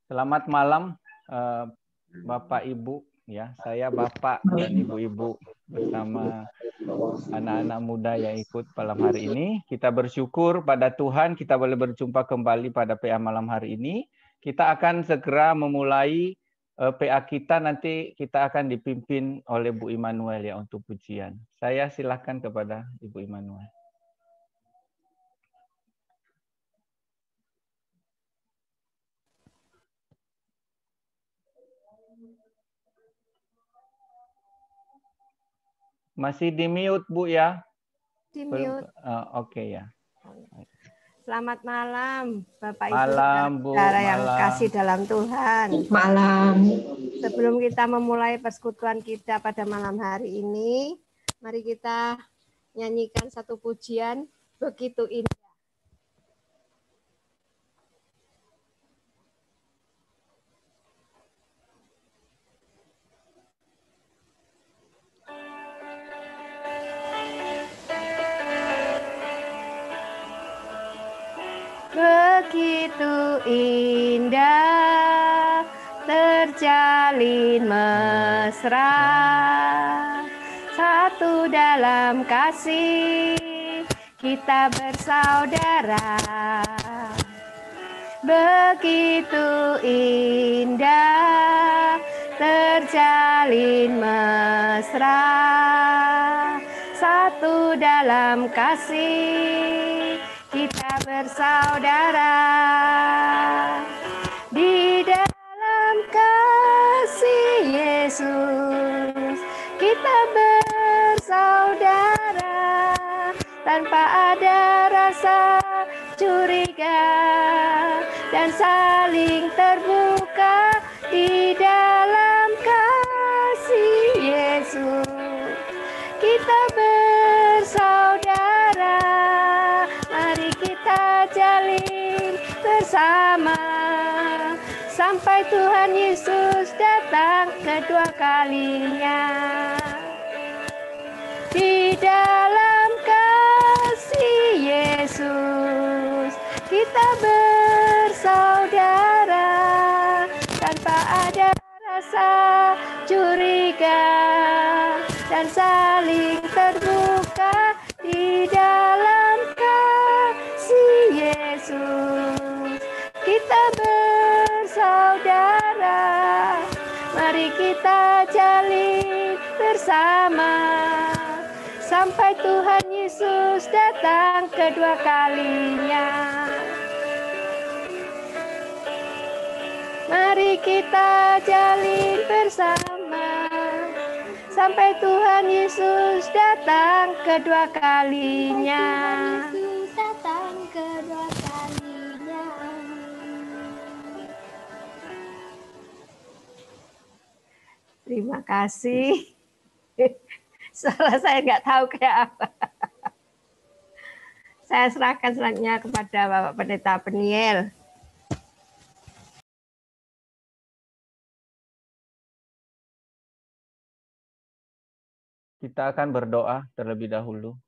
Selamat malam, Bapak Ibu. Ya, saya Bapak dan Ibu-ibu bersama anak-anak muda yang ikut malam hari ini. Kita bersyukur pada Tuhan kita boleh berjumpa kembali pada PA malam hari ini. Kita akan segera memulai PA kita, nanti kita akan dipimpin oleh Bu Immanuel ya untuk pujian. Saya silakan kepada Ibu Immanuel. Masih di mute, Bu ya? Di mute. Oke ya. Selamat malam, Bapak Ibu Malam, Bu. saudara yang Malam. kasih dalam Tuhan. Malam. Sebelum kita memulai persekutuan kita pada malam hari ini, mari kita nyanyikan satu pujian begitu indah. Begitu indah terjalin mesra, satu dalam kasih kita bersaudara. Begitu indah terjalin mesra, satu dalam kasih kita bersaudara. Di dalam kasih Yesus kita bersaudara, tanpa ada rasa curiga dan saling terbuka. Di dalam kasih Yesus kita bersaudara. Mari kita jalin bersama sampai Tuhan Yesus datang kedua kalinya. Di dalam kasih Yesus kita bersaudara, tanpa ada rasa curiga dan saling terbuka. Di dalam kasih Yesus kita bersaudara. Mari kita jalin bersama sampai Tuhan Yesus datang kedua kalinya. Mari kita jalin bersama sampai Tuhan Yesus datang kedua kalinya. Yesus datang kedua kalinya. Terima kasih. Soalnya saya nggak tahu kayak apa. Saya serahkan selanjutnya kepada Bapak Pendeta Peniel. Kita akan berdoa terlebih dahulu.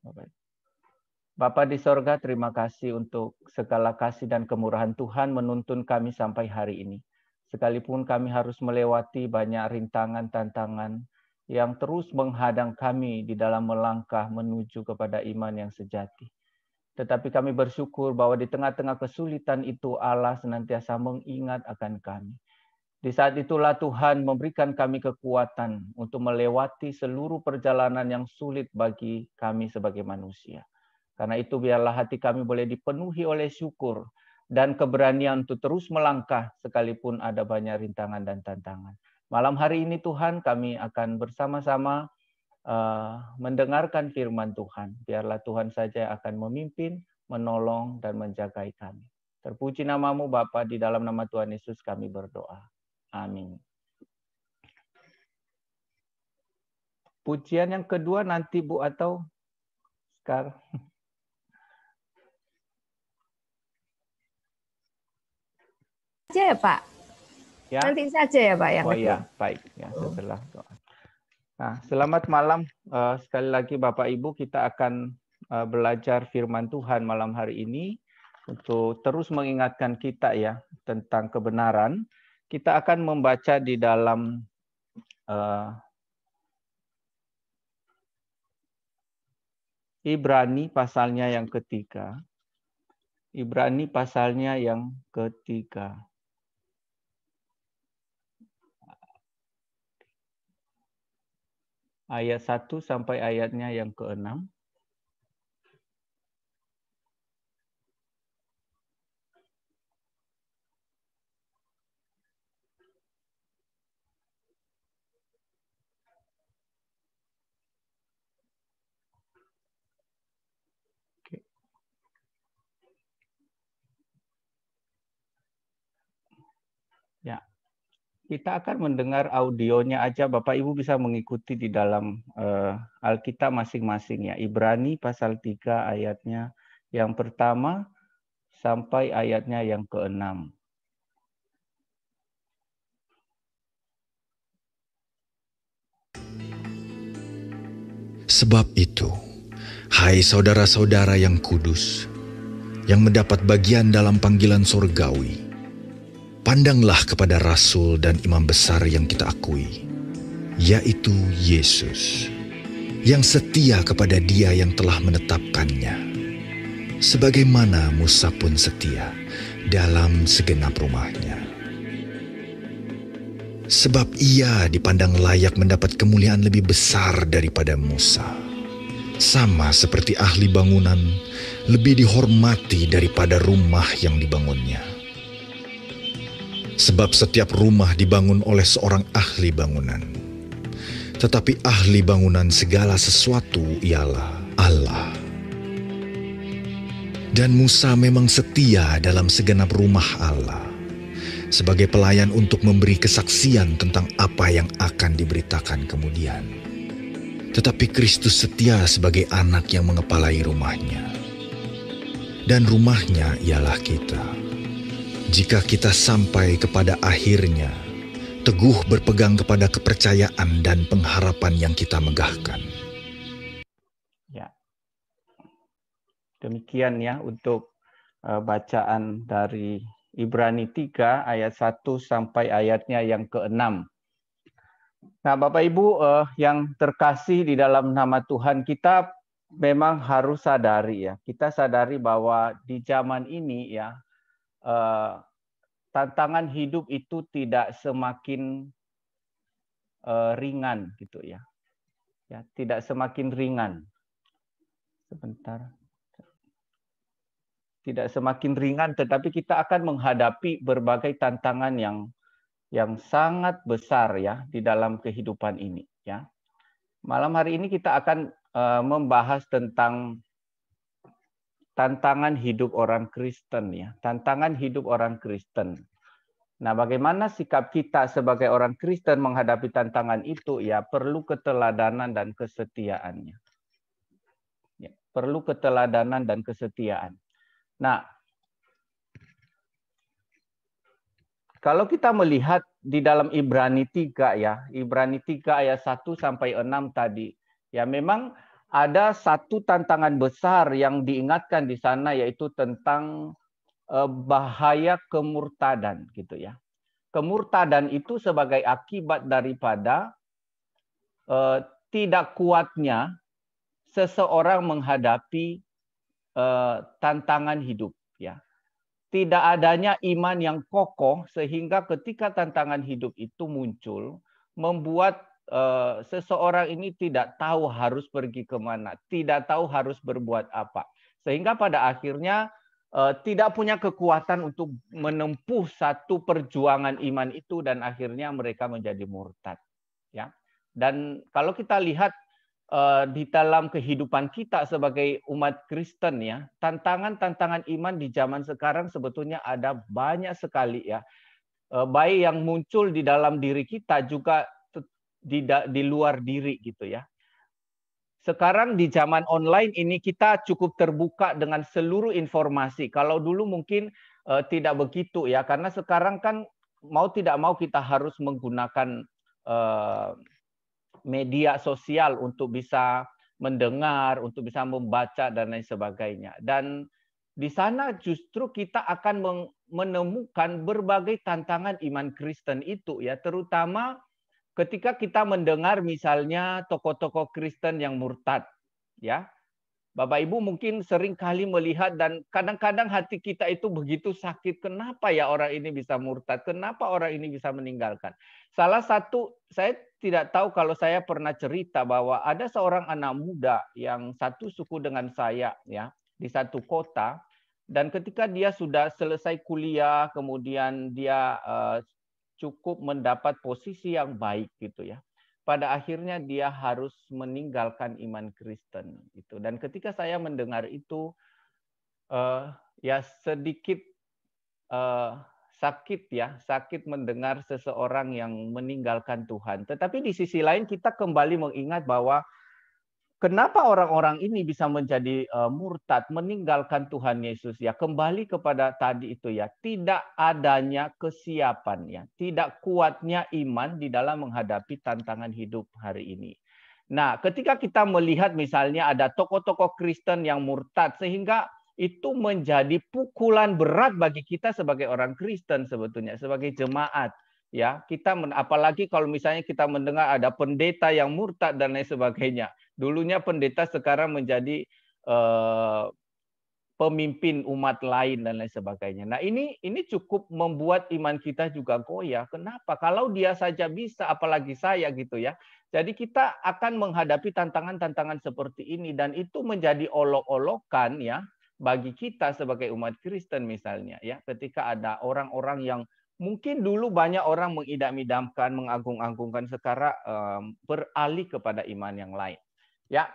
Bapa di sorga, terima kasih untuk segala kasih dan kemurahan Tuhan menuntun kami sampai hari ini. Sekalipun kami harus melewati banyak rintangan, tantangan yang terus menghadang kami di dalam melangkah menuju kepada iman yang sejati. Tetapi kami bersyukur bahwa di tengah-tengah kesulitan itu Allah senantiasa mengingat akan kami. Di saat itulah Tuhan memberikan kami kekuatan untuk melewati seluruh perjalanan yang sulit bagi kami sebagai manusia. Karena itu biarlah hati kami boleh dipenuhi oleh syukur dan keberanian untuk terus melangkah sekalipun ada banyak rintangan dan tantangan. Malam hari ini Tuhan kami akan bersama-sama mendengarkan firman Tuhan. Biarlah Tuhan saja yang akan memimpin, menolong, dan menjagai kami. Terpuji namamu Bapa, di dalam nama Tuhan Yesus kami berdoa. Amin. Pujian yang kedua nanti Bu atau sekarang? Saja ya Pak. Ya. Nanti saja ya Pak yang kedua. Iya, baik ya setelah doa. Nah, selamat malam sekali lagi Bapak Ibu, kita akan belajar firman Tuhan malam hari ini untuk terus mengingatkan kita ya tentang kebenaran. Kita akan membaca di dalam Ibrani pasalnya yang ketiga. Ibrani pasalnya yang ketiga. Ayat 1 sampai ayatnya yang ke-6. Ya, kita akan mendengar audionya aja. Bapak Ibu bisa mengikuti di dalam Alkitab masing-masing ya. Ibrani pasal 3 ayatnya yang pertama sampai ayatnya yang ke-6. Sebab itu, hai saudara-saudara yang kudus, yang mendapat bagian dalam panggilan surgawi, pandanglah kepada Rasul dan Imam Besar yang kita akui, yaitu Yesus, yang setia kepada Dia yang telah menetapkannya, sebagaimana Musa pun setia dalam segenap rumahnya. Sebab ia dipandang layak mendapat kemuliaan lebih besar daripada Musa. Sama seperti ahli bangunan, lebih dihormati daripada rumah yang dibangunnya. Sebab setiap rumah dibangun oleh seorang ahli bangunan. Tetapi ahli bangunan segala sesuatu ialah Allah. Dan Musa memang setia dalam segenap rumah Allah, sebagai pelayan untuk memberi kesaksian tentang apa yang akan diberitakan kemudian. Tetapi Kristus setia sebagai anak yang mengepalai rumahnya. Dan rumahnya ialah kita. Jika kita sampai kepada akhirnya, teguh berpegang kepada kepercayaan dan pengharapan yang kita megahkan. Ya. Demikian ya untuk bacaan dari Ibrani 3 ayat 1 sampai ayatnya yang ke-6. Nah, Bapak Ibu yang terkasih di dalam nama Tuhan, kita memang harus sadari ya. Kita sadari bahwa di zaman ini ya, tantangan hidup itu tidak semakin ringan gitu ya. Ya, tidak semakin ringan. Sebentar. Tidak semakin ringan, tetapi kita akan menghadapi berbagai tantangan yang sangat besar ya di dalam kehidupan ini ya. Malam hari ini kita akan membahas tentang tantangan hidup orang Kristen ya, tantangan hidup orang Kristen. Nah, bagaimana sikap kita sebagai orang Kristen menghadapi tantangan itu ya, perlu keteladanan dan kesetiaannya. Ya, perlu keteladanan dan kesetiaan. Nah, kalau kita melihat di dalam Ibrani 3 ya, Ibrani 3 ayat 1 sampai 6 tadi, ya memang ada satu tantangan besar yang diingatkan di sana, yaitu tentang bahaya kemurtadan gitu ya. Kemurtadan itu sebagai akibat daripada tidak kuatnya seseorang menghadapi tantangan hidup ya. Tidak adanya iman yang kokoh sehingga ketika tantangan hidup itu muncul membuat seseorang ini tidak tahu harus pergi kemana, tidak tahu harus berbuat apa, sehingga pada akhirnya tidak punya kekuatan untuk menempuh satu perjuangan iman itu dan akhirnya mereka menjadi murtad ya. Dan kalau kita lihat di dalam kehidupan kita sebagai umat Kristen ya, tantangan-tantangan iman di zaman sekarang sebetulnya ada banyak sekali ya. Baik yang muncul di dalam diri kita juga di luar diri gitu ya. Sekarang di zaman online ini kita cukup terbuka dengan seluruh informasi. Kalau dulu mungkin tidak begitu ya, karena sekarang kan mau tidak mau kita harus menggunakan media sosial untuk bisa mendengar, untuk bisa membaca dan lain sebagainya. Dan di sana justru kita akan menemukan berbagai tantangan iman Kristen itu ya, terutama ketika kita mendengar misalnya tokoh-tokoh Kristen yang murtad ya. Bapak Ibu mungkin sering kali melihat dan kadang-kadang hati kita itu begitu sakit. Kenapa ya orang ini bisa murtad? Kenapa orang ini bisa meninggalkan? Salah satu, saya tidak tahu kalau saya pernah cerita bahwa ada seorang anak muda yang satu suku dengan saya ya di satu kota. Dan ketika dia sudah selesai kuliah, kemudian dia cukup mendapat posisi yang baik gitu ya. Pada akhirnya dia harus meninggalkan iman Kristen itu. Dan ketika saya mendengar itu ya sedikit sakit mendengar seseorang yang meninggalkan Tuhan. Tetapi di sisi lain kita kembali mengingat bahwa kenapa orang-orang ini bisa menjadi murtad, meninggalkan Tuhan Yesus ya? Kembali kepada tadi itu ya, tidak adanya kesiapan ya, tidak kuatnya iman di dalam menghadapi tantangan hidup hari ini. Nah, ketika kita melihat misalnya ada tokoh-tokoh Kristen yang murtad, sehingga itu menjadi pukulan berat bagi kita sebagai orang Kristen sebetulnya, sebagai jemaat. Ya, kita apalagi kalau misalnya kita mendengar ada pendeta yang murtad dan lain sebagainya. Dulunya pendeta sekarang menjadi pemimpin umat lain dan lain sebagainya. Nah, ini cukup membuat iman kita juga goyah. Kenapa? Kalau dia saja bisa, apalagi saya gitu ya. Jadi kita akan menghadapi tantangan-tantangan seperti ini dan itu menjadi olok-olokan ya bagi kita sebagai umat Kristen misalnya ya. Ketika ada orang-orang yang mungkin dulu banyak orang mengidam-idamkan, mengagung-agungkan, sekarang beralih kepada iman yang lain. Ya,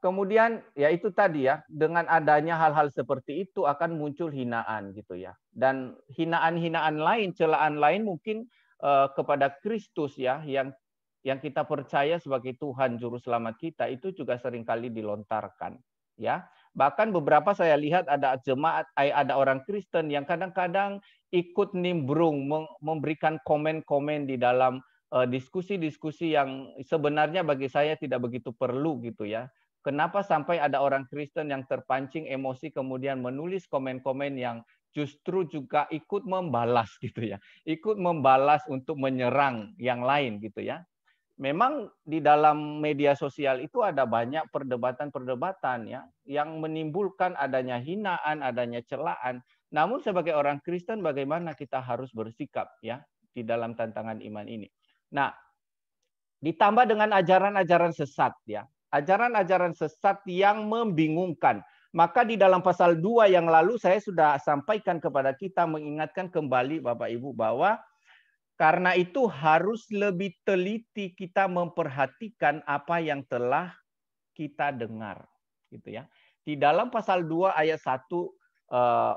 kemudian ya itu tadi ya, dengan adanya hal-hal seperti itu akan muncul hinaan gitu ya. Dan hinaan-hinaan lain, celaan lain mungkin kepada Kristus ya, yang kita percaya sebagai Tuhan juru selamat kita itu juga seringkali dilontarkan ya. Bahkan beberapa saya lihat ada jemaat, ada orang Kristen yang kadang-kadang ikut nimbrung memberikan komen-komen di dalam diskusi-diskusi yang sebenarnya bagi saya tidak begitu perlu gitu ya. Kenapa sampai ada orang Kristen yang terpancing emosi kemudian menulis komen-komen yang justru juga ikut membalas gitu ya. Ikut membalas untuk menyerang yang lain gitu ya. Memang di dalam media sosial itu ada banyak perdebatan-perdebatan ya yang menimbulkan adanya hinaan, adanya celaan. Namun sebagai orang Kristen bagaimana kita harus bersikap ya di dalam tantangan iman ini. Nah, ditambah dengan ajaran-ajaran sesat ya. Ajaran-ajaran sesat yang membingungkan. Maka di dalam pasal 2 yang lalu saya sudah sampaikan kepada kita, mengingatkan kembali Bapak Ibu bahwa karena itu harus lebih teliti kita memperhatikan apa yang telah kita dengar, gitu ya. Di dalam pasal 2 ayat 1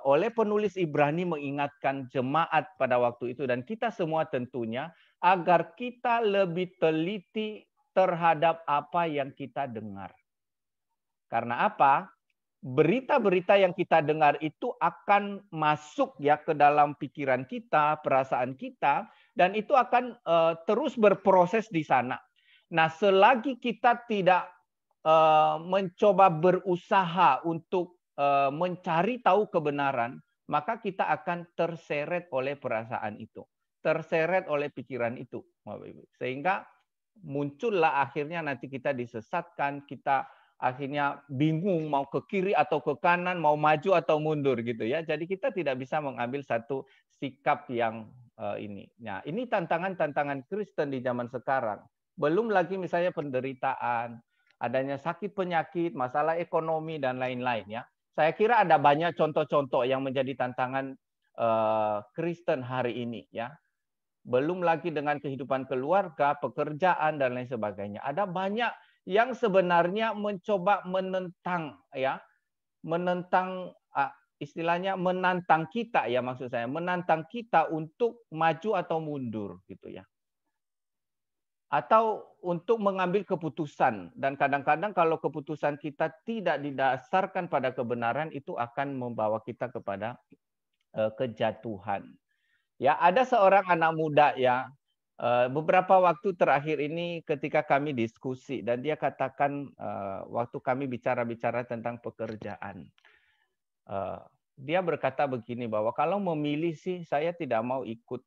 oleh penulis Ibrani mengingatkan jemaat pada waktu itu dan kita semua tentunya agar kita lebih teliti terhadap apa yang kita dengar. Karena apa? Berita-berita yang kita dengar itu akan masuk ya ke dalam pikiran kita, perasaan kita, dan itu akan terus berproses di sana. Nah, selagi kita tidak mencoba berusaha untuk mencari tahu kebenaran, maka kita akan terseret oleh perasaan itu, terseret oleh pikiran itu, sehingga muncullah akhirnya nanti kita disesatkan, kita akhirnya bingung mau ke kiri atau ke kanan, mau maju atau mundur gitu ya. Jadi kita tidak bisa mengambil satu sikap yang ini. Nah, ini tantangan-tantangan Kristen di zaman sekarang. Belum lagi misalnya penderitaan, adanya sakit penyakit, masalah ekonomi dan lain-lain ya. Saya kira ada banyak contoh-contoh yang menjadi tantangan Kristen hari ini ya. Belum lagi dengan kehidupan keluarga, pekerjaan dan lain sebagainya. Ada banyak yang sebenarnya mencoba menentang ya, menentang istilahnya menantang kita ya, maksud saya menantang kita untuk maju atau mundur gitu ya. Atau untuk mengambil keputusan, dan kadang-kadang kalau keputusan kita tidak didasarkan pada kebenaran itu akan membawa kita kepada kejatuhan. Ya, ada seorang anak muda ya, beberapa waktu terakhir ini ketika kami diskusi dan dia katakan waktu kami bicara-bicara tentang pekerjaan, dia berkata begini bahwa kalau memilih sih saya tidak mau ikut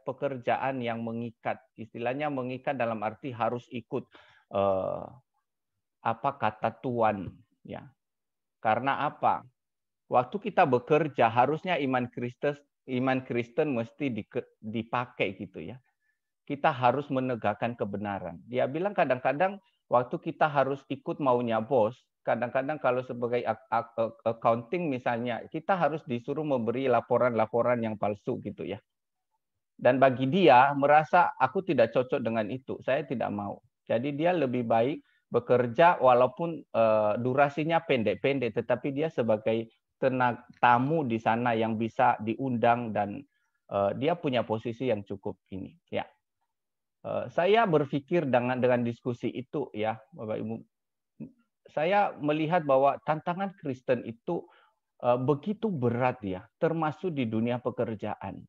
pekerjaan yang mengikat. Istilahnya mengikat dalam arti harus ikut kata tuan, ya. Karena apa? Waktu kita bekerja harusnya iman Kristen mesti dipakai gitu ya. Kita harus menegakkan kebenaran. Dia bilang kadang-kadang waktu kita harus ikut maunya bos, kadang-kadang kalau sebagai accounting misalnya, kita harus disuruh memberi laporan-laporan yang palsu gitu ya. Dan bagi dia merasa aku tidak cocok dengan itu, saya tidak mau. Jadi dia lebih baik bekerja walaupun durasinya pendek-pendek, tetapi dia sebagai tamu di sana yang bisa diundang dan dia punya posisi yang cukup ini. Ya, saya berpikir dengan diskusi itu ya, Bapak Ibu, saya melihat bahwa tantangan Kristen itu begitu berat ya, termasuk di dunia pekerjaan.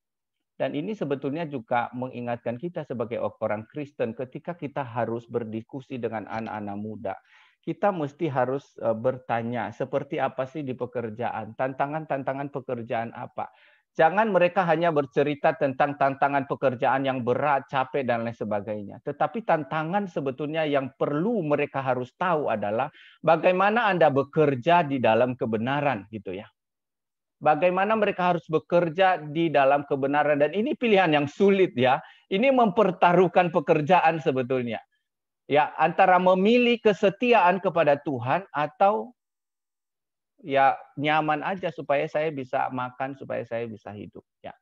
Dan ini sebetulnya juga mengingatkan kita sebagai orang Kristen ketika kita harus berdiskusi dengan anak-anak muda. Kita mesti harus bertanya seperti apa sih di pekerjaan, tantangan-tantangan pekerjaan apa. Jangan mereka hanya bercerita tentang tantangan pekerjaan yang berat, capek, dan lain sebagainya. Tetapi tantangan sebetulnya yang perlu mereka harus tahu adalah bagaimana Anda bekerja di dalam kebenaran gitu ya. Bagaimana mereka harus bekerja di dalam kebenaran. Dan ini pilihan yang sulit ya. Ini mempertaruhkan pekerjaan sebetulnya. Ya, antara memilih kesetiaan kepada Tuhan atau ya nyaman aja supaya saya bisa makan, supaya saya bisa hidup. Ya.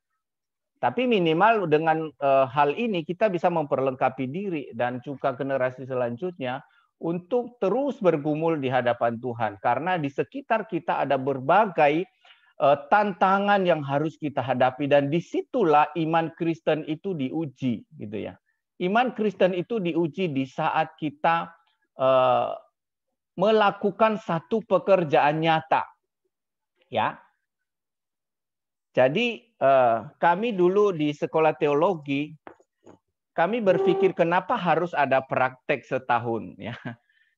Tapi minimal dengan hal ini kita bisa memperlengkapi diri dan juga generasi selanjutnya untuk terus bergumul di hadapan Tuhan. Karena di sekitar kita ada berbagai tantangan yang harus kita hadapi dan disitulah iman Kristen itu diuji gitu ya. Iman Kristen itu diuji di saat kita melakukan satu pekerjaan nyata, ya. Jadi kami dulu di sekolah teologi kami berpikir kenapa harus ada praktek setahun ya.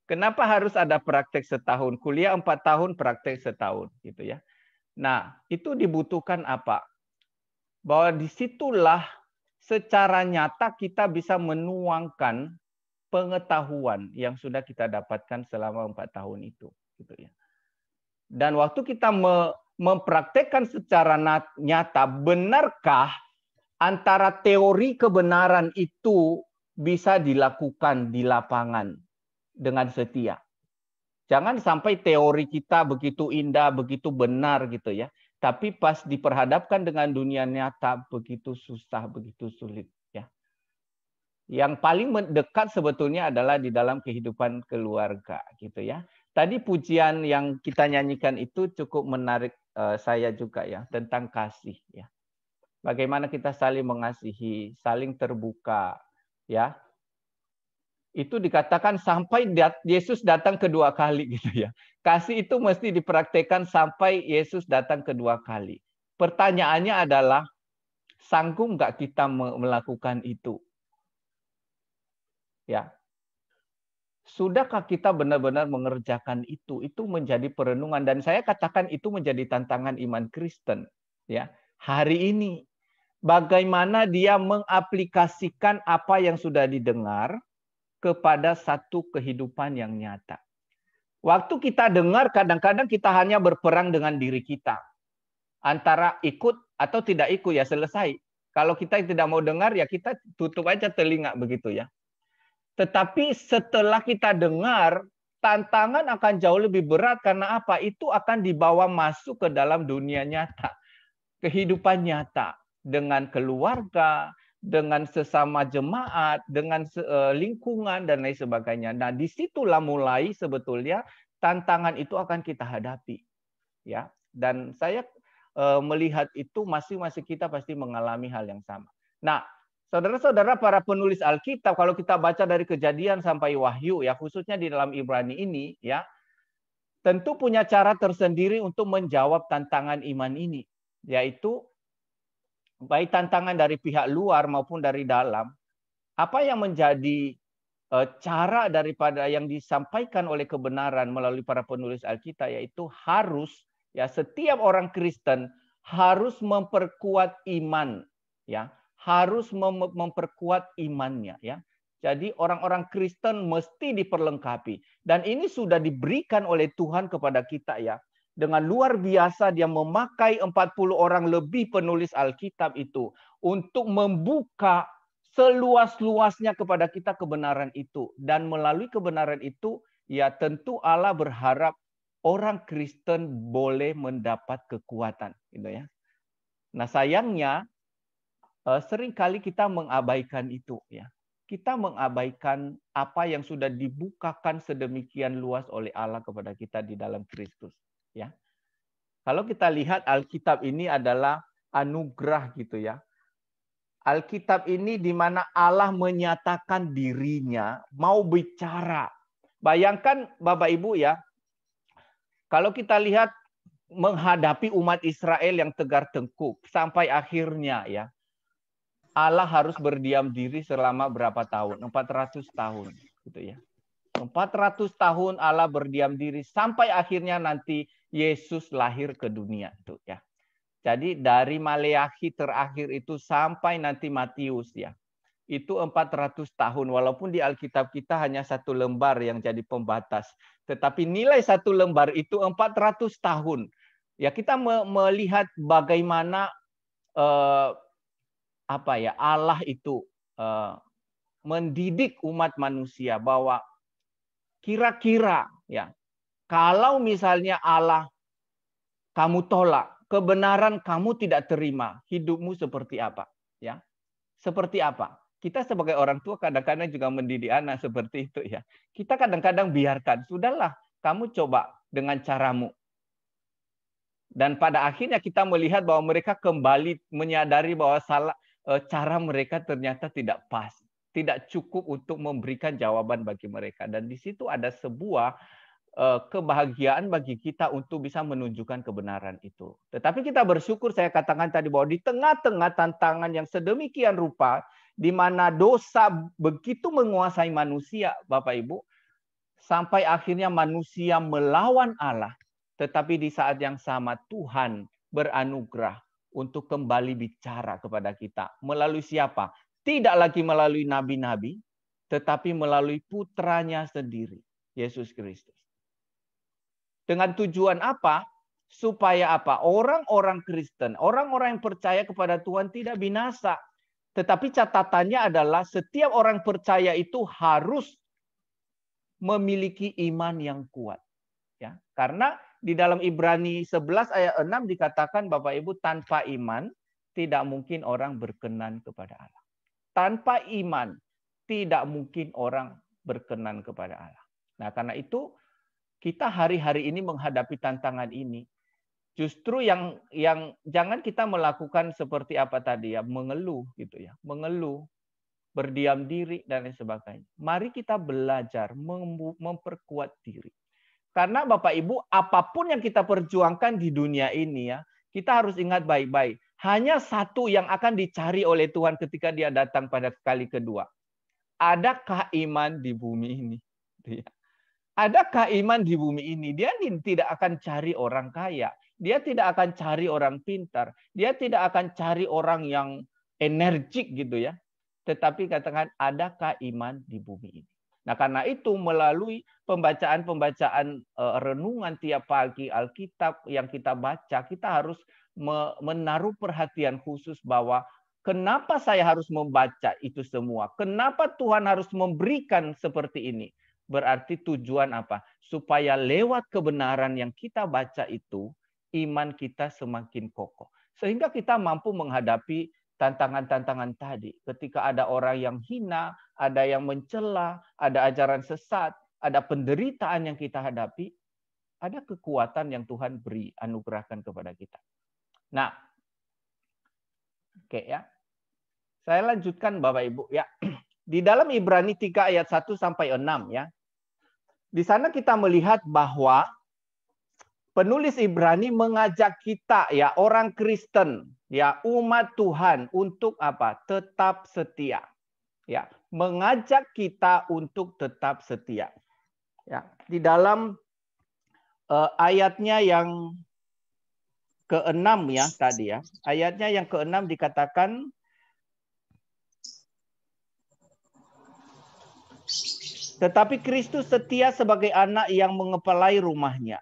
Kenapa harus ada praktek setahun? Kuliah 4 tahun, praktek setahun gitu ya. Nah, itu dibutuhkan apa? Bahwa disitulah secara nyata kita bisa menuangkan pengetahuan yang sudah kita dapatkan selama 4 tahun itu. Gitu ya. Dan waktu kita mempraktekkan secara nyata, benarkah antara teori kebenaran itu bisa dilakukan di lapangan dengan setia? Jangan sampai teori kita begitu indah, begitu benar gitu ya. Tapi pas diperhadapkan dengan dunia nyata begitu susah, begitu sulit ya. Yang paling dekat sebetulnya adalah di dalam kehidupan keluarga gitu ya. Tadi pujian yang kita nyanyikan itu cukup menarik saya juga ya, tentang kasih ya. Bagaimana kita saling mengasihi, saling terbuka ya. Itu dikatakan sampai Yesus datang kedua kali gitu ya. Kasih itu mesti dipraktekkan sampai Yesus datang kedua kali. Pertanyaannya adalah, sanggup nggak kita melakukan itu? Ya. Sudahkah kita benar-benar mengerjakan itu? Itu menjadi perenungan dan saya katakan itu menjadi tantangan iman Kristen. Ya, hari ini bagaimana dia mengaplikasikan apa yang sudah didengar kepada satu kehidupan yang nyata. Waktu kita dengar, kadang-kadang kita hanya berperang dengan diri kita. Antara ikut atau tidak ikut, ya selesai. Kalau kita tidak mau dengar, ya kita tutup aja telinga begitu ya. Tetapi setelah kita dengar, tantangan akan jauh lebih berat. Karena apa? Itu akan dibawa masuk ke dalam dunia nyata. Kehidupan nyata. Dengan keluarga, dengan sesama jemaat, dengan lingkungan dan lain sebagainya. Nah, disitulah mulai sebetulnya tantangan itu akan kita hadapi, ya. Dan saya melihat itu masing-masing kita pasti mengalami hal yang sama. Nah, saudara-saudara para penulis Alkitab, kalau kita baca dari Kejadian sampai Wahyu, ya khususnya di dalam Ibrani ini, ya, tentu punya cara tersendiri untuk menjawab tantangan iman ini, yaitu baik tantangan dari pihak luar maupun dari dalam, apa yang menjadi cara daripada yang disampaikan oleh kebenaran melalui para penulis Alkitab, yaitu harus ya setiap orang Kristen harus memperkuat iman, ya, harus memperkuat imannya, ya. Jadi orang-orang Kristen mesti diperlengkapi, dan ini sudah diberikan oleh Tuhan kepada kita, ya. Dengan luar biasa dia memakai 40 orang lebih penulis Alkitab itu untuk membuka seluas-luasnya kepada kita kebenaran itu, dan melalui kebenaran itu ya tentu Allah berharap orang Kristen boleh mendapat kekuatan, gitu ya. Nah, sayangnya seringkali kita mengabaikan itu, ya. Kita mengabaikan apa yang sudah dibukakan sedemikian luas oleh Allah kepada kita di dalam Kristus, ya. Kalau kita lihat Alkitab ini adalah anugerah, gitu ya. Alkitab ini di mana Allah menyatakan dirinya mau bicara. Bayangkan Bapak Ibu, ya, kalau kita lihat menghadapi umat Israel yang tegar tengkuk sampai akhirnya, ya, Allah harus berdiam diri selama berapa tahun? 400 tahun, gitu ya. 400 tahun Allah berdiam diri sampai akhirnya nanti Yesus lahir ke dunia, itu ya. Jadi dari Maleakhi terakhir itu sampai nanti Matius, ya. Itu 400 tahun, walaupun di Alkitab kita hanya 1 lembar yang jadi pembatas. Tetapi nilai 1 lembar itu 400 tahun. Ya, kita melihat bagaimana Allah itu mendidik umat manusia bahwa kira-kira, ya, kalau misalnya Allah kamu tolak, kebenaran kamu tidak terima, hidupmu seperti apa, ya? Seperti apa? Kita sebagai orang tua kadang-kadang juga mendidik anak seperti itu, ya. Kita kadang-kadang biarkan, sudahlah, kamu coba dengan caramu. Dan pada akhirnya kita melihat bahwa mereka kembali menyadari bahwa cara mereka ternyata tidak pas, tidak cukup untuk memberikan jawaban bagi mereka. Dan di situ ada sebuah kebahagiaan bagi kita untuk bisa menunjukkan kebenaran itu. Tetapi kita bersyukur, saya katakan tadi, bahwa di tengah-tengah tantangan yang sedemikian rupa, di mana dosa begitu menguasai manusia, Bapak Ibu, sampai akhirnya manusia melawan Allah. Tetapi di saat yang sama Tuhan beranugerah untuk kembali bicara kepada kita. Melalui siapa? Tidak lagi melalui nabi-nabi, tetapi melalui putranya sendiri, Yesus Kristus. Dengan tujuan apa? Supaya apa? Orang-orang Kristen, orang-orang yang percaya kepada Tuhan tidak binasa. Tetapi catatannya adalah setiap orang percaya itu harus memiliki iman yang kuat. Ya, karena di dalam Ibrani 11 ayat 6 dikatakan, Bapak Ibu, tanpa iman tidak mungkin orang berkenan kepada Allah. Tanpa iman tidak mungkin orang berkenan kepada Allah. Nah, karena itu kita hari-hari ini menghadapi tantangan ini. Justru yang jangan kita melakukan seperti apa tadi, ya, mengeluh gitu ya, mengeluh, berdiam diri dan lain sebagainya. Mari kita belajar memperkuat diri. Karena Bapak Ibu, apapun yang kita perjuangkan di dunia ini, ya, kita harus ingat baik-baik. Hanya satu yang akan dicari oleh Tuhan ketika Dia datang pada kali kedua. Adakah iman di bumi ini? Adakah iman di bumi ini? Dia tidak akan cari orang kaya. Dia tidak akan cari orang pintar. Dia tidak akan cari orang yang energik gitu ya. Tetapi katakan, adakah iman di bumi ini? Nah, karena itu melalui pembacaan-pembacaan renungan tiap pagi Alkitab yang kita baca, kita harus menaruh perhatian khusus bahwa kenapa saya harus membaca itu semua? Kenapa Tuhan harus memberikan seperti ini? Berarti tujuan apa? Supaya lewat kebenaran yang kita baca itu, iman kita semakin kokoh. Sehingga kita mampu menghadapi tantangan-tantangan tadi. Ketika ada orang yang hina, ada yang mencela, ada ajaran sesat, ada penderitaan yang kita hadapi, ada kekuatan yang Tuhan beri, anugerahkan kepada kita. Nah, oke ya. Saya lanjutkan Bapak Ibu ya. Di dalam Ibrani 3 ayat 1 sampai 6 ya. Di sana kita melihat bahwa penulis Ibrani mengajak kita ya, orang Kristen, ya, umat Tuhan untuk apa? Tetap setia. Ya, mengajak kita untuk tetap setia. Ya, di dalam ayatnya yang ke-6 ya tadi ya. Ayatnya yang ke-6 dikatakan tetapi Kristus setia sebagai anak yang mengepalai rumahnya.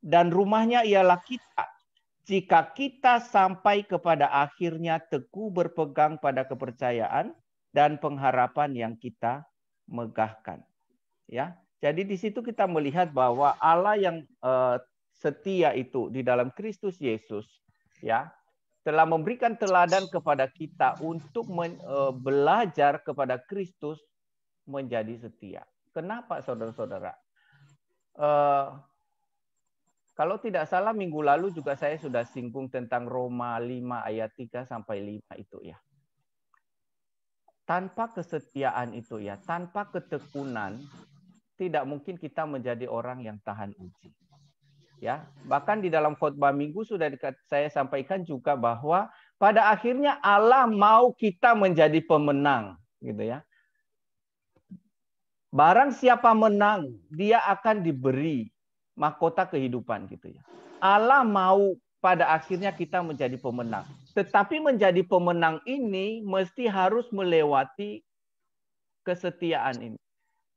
Dan rumahnya ialah kita. Jika kita sampai kepada akhirnya teguh berpegang pada kepercayaan dan pengharapan yang kita megahkan. Ya, jadi di situ kita melihat bahwa Allah yang setia itu di dalam Kristus Yesus, ya, telah memberikan teladan kepada kita untuk belajar kepada Kristus menjadi setia. Kenapa, saudara-saudara? Kalau tidak salah minggu lalu juga saya sudah singgung tentang Roma 5 ayat 3 sampai 5 itu ya. Tanpa kesetiaan itu ya, tanpa ketekunan, tidak mungkin kita menjadi orang yang tahan uji. Ya, bahkan di dalam khotbah minggu sudah saya sampaikan juga bahwa pada akhirnya Allah mau kita menjadi pemenang, gitu ya. Barang siapa menang, dia akan diberi mahkota kehidupan gitu ya. Allah mau pada akhirnya kita menjadi pemenang. Tetapi menjadi pemenang ini mesti harus melewati kesetiaan ini.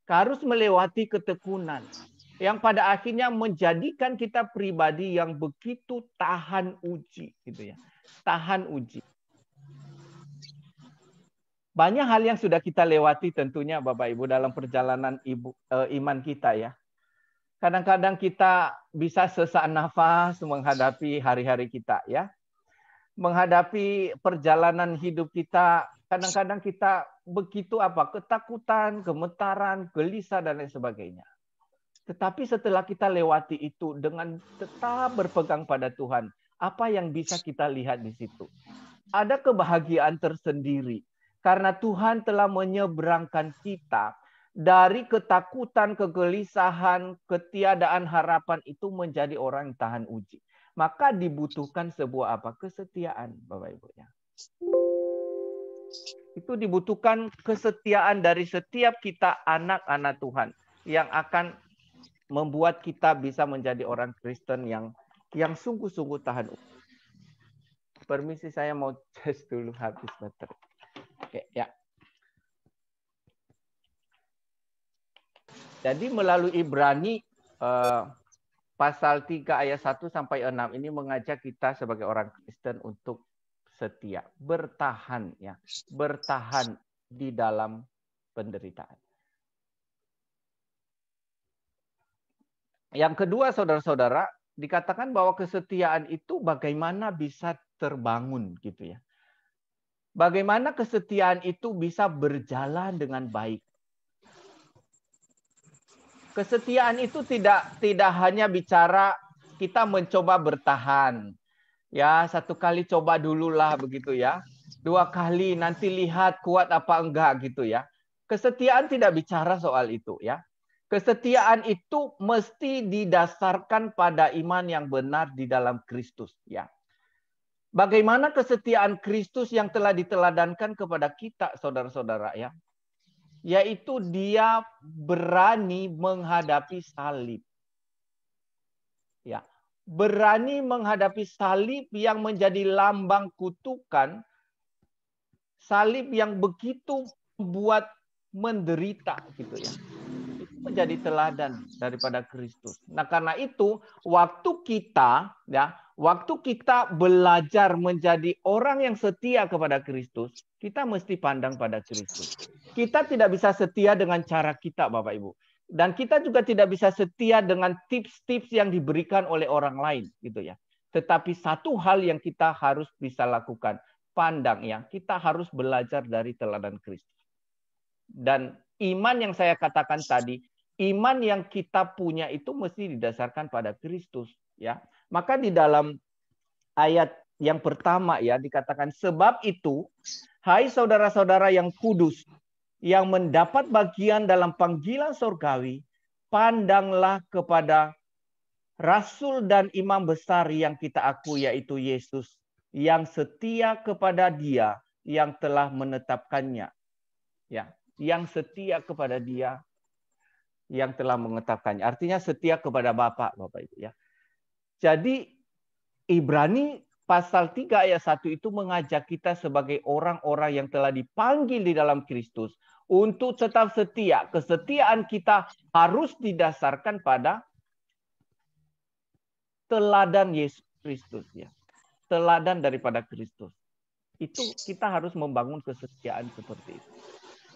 Harus melewati ketekunan. Yang pada akhirnya menjadikan kita pribadi yang begitu tahan uji gitu ya. Tahan uji. Banyak hal yang sudah kita lewati tentunya Bapak Ibu dalam perjalanan iman kita ya. Kadang-kadang kita bisa sesak nafas menghadapi hari-hari kita ya. Menghadapi perjalanan hidup kita, kadang-kadang kita begitu ketakutan, gemetaran, gelisah dan lain sebagainya. Tetapi setelah kita lewati itu dengan tetap berpegang pada Tuhan, apa yang bisa kita lihat di situ? Ada kebahagiaan tersendiri karena Tuhan telah menyeberangkan kita dari ketakutan, kegelisahan, ketiadaan harapan itu menjadi orang yang tahan uji. Maka dibutuhkan sebuah kesetiaan, Bapak Ibu ya. Itu dibutuhkan kesetiaan dari setiap kita anak-anak Tuhan yang akan membuat kita bisa menjadi orang Kristen yang sungguh-sungguh tahan uji. Permisi saya mau tes dulu habis baterai. Oke, ya. Jadi melalui Ibrani pasal 3 ayat 1 sampai 6 ini mengajak kita sebagai orang Kristen untuk setia, bertahan ya, bertahan di dalam penderitaan. Yang kedua, saudara-saudara, dikatakan bahwa kesetiaan itu bagaimana bisa terbangun gitu ya. Bagaimana kesetiaan itu bisa berjalan dengan baik. Kesetiaan itu tidak hanya bicara kita mencoba bertahan. Ya, satu kali coba dululah begitu ya. 2 kali nanti lihat kuat apa enggak gitu ya. Kesetiaan tidak bicara soal itu ya. Kesetiaan itu mesti didasarkan pada iman yang benar di dalam Kristus ya. Bagaimana kesetiaan Kristus yang telah diteladankan kepada kita saudara-saudara ya. Yaitu dia berani menghadapi salib. Ya, berani menghadapi salib yang menjadi lambang kutukan, salib yang begitu membuat menderita gitu ya. Itu menjadi teladan daripada Kristus. Nah, karena itu waktu kita belajar menjadi orang yang setia kepada Kristus, kita mesti pandang pada Kristus. Kita tidak bisa setia dengan cara kita, Bapak Ibu. Dan kita juga tidak bisa setia dengan tips-tips yang diberikan oleh orang lain, gitu ya. Tetapi satu hal yang kita harus bisa lakukan, pandang ya, kita harus belajar dari teladan Kristus. Dan iman yang saya katakan tadi, iman yang kita punya itu mesti didasarkan pada Kristus, ya. Maka di dalam ayat yang pertama ya dikatakan, sebab itu, hai saudara-saudara yang kudus, yang mendapat bagian dalam panggilan surgawi, pandanglah kepada Rasul dan Imam besar yang kita akui, yaitu Yesus, yang setia kepada Dia yang telah menetapkannya. Ya, yang setia kepada Dia yang telah mengetapkannya. Artinya setia kepada Bapa, Bapak Ibu ya. Jadi Ibrani pasal 3 ayat 1 itu mengajak kita sebagai orang-orang yang telah dipanggil di dalam Kristus untuk tetap setia. Kesetiaan kita harus didasarkan pada teladan Yesus Kristus ya. Teladan daripada Kristus. Itu kita harus membangun kesetiaan seperti itu.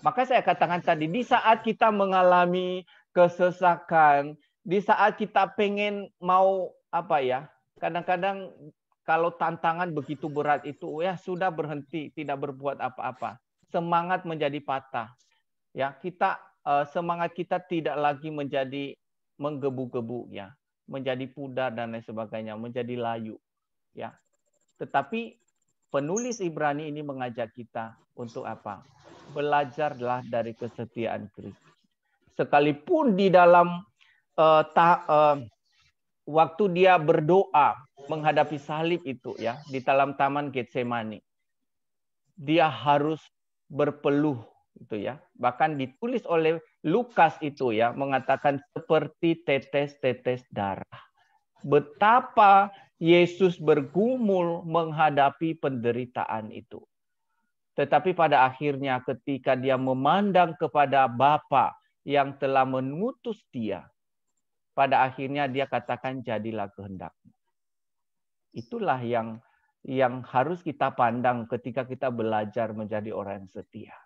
Maka saya katakan tadi, di saat kita mengalami kesesakan, di saat kita pengen mau kadang-kadang kalau tantangan begitu berat itu ya sudah berhenti, tidak berbuat apa-apa. Semangat menjadi patah. Ya, semangat kita tidak lagi menjadi menggebu-gebu ya, menjadi pudar dan lain sebagainya, menjadi layu ya. Tetapi penulis Ibrani ini mengajak kita untuk apa? Belajarlah dari kesetiaan Kristus. Sekalipun di dalam waktu dia berdoa menghadapi salib itu ya, di dalam taman Getsemani, dia harus berpeluh itu ya. Bahkan ditulis oleh Lukas itu ya, mengatakan seperti tetes-tetes darah. Betapa Yesus bergumul menghadapi penderitaan itu. Tetapi pada akhirnya ketika dia memandang kepada Bapa yang telah mengutus dia, pada akhirnya dia katakan jadilah kehendak-Mu. Itulah yang harus kita pandang ketika kita belajar menjadi orang yang setia.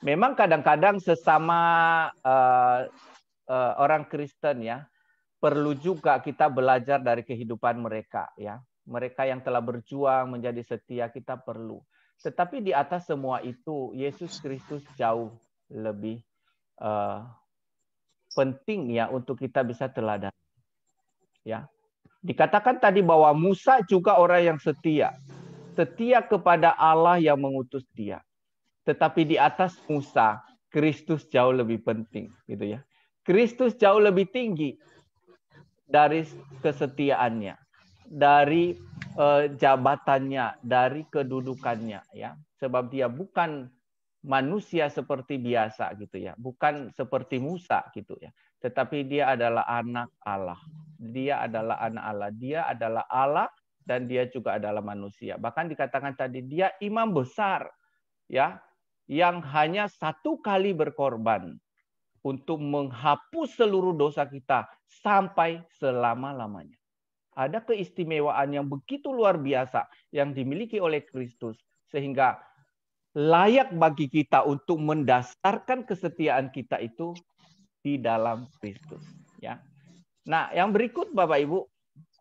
Memang kadang-kadang sesama orang Kristen ya, perlu juga kita belajar dari kehidupan mereka ya. Mereka yang telah berjuang menjadi setia, kita perlu. Tetapi di atas semua itu, Yesus Kristus jauh lebih penting ya untuk kita bisa teladan. Ya. Dikatakan tadi bahwa Musa juga orang yang setia. Setia kepada Allah yang mengutus dia. Tetapi di atas Musa, Kristus jauh lebih penting, gitu ya. Kristus jauh lebih tinggi dari kesetiaannya, dari jabatannya, dari kedudukannya ya. Sebab dia bukan manusia seperti biasa gitu ya, bukan seperti Musa gitu ya. Tetapi dia adalah anak Allah. Dia adalah anak Allah. Dia adalah Allah dan dia juga adalah manusia. Bahkan dikatakan tadi dia imam besar ya, yang hanya satu kali berkorban untuk menghapus seluruh dosa kita sampai selama-lamanya. Ada keistimewaan yang begitu luar biasa yang dimiliki oleh Kristus sehingga layak bagi kita untuk mendasarkan kesetiaan kita itu di dalam Kristus ya. Nah, yang berikut Bapak Ibu,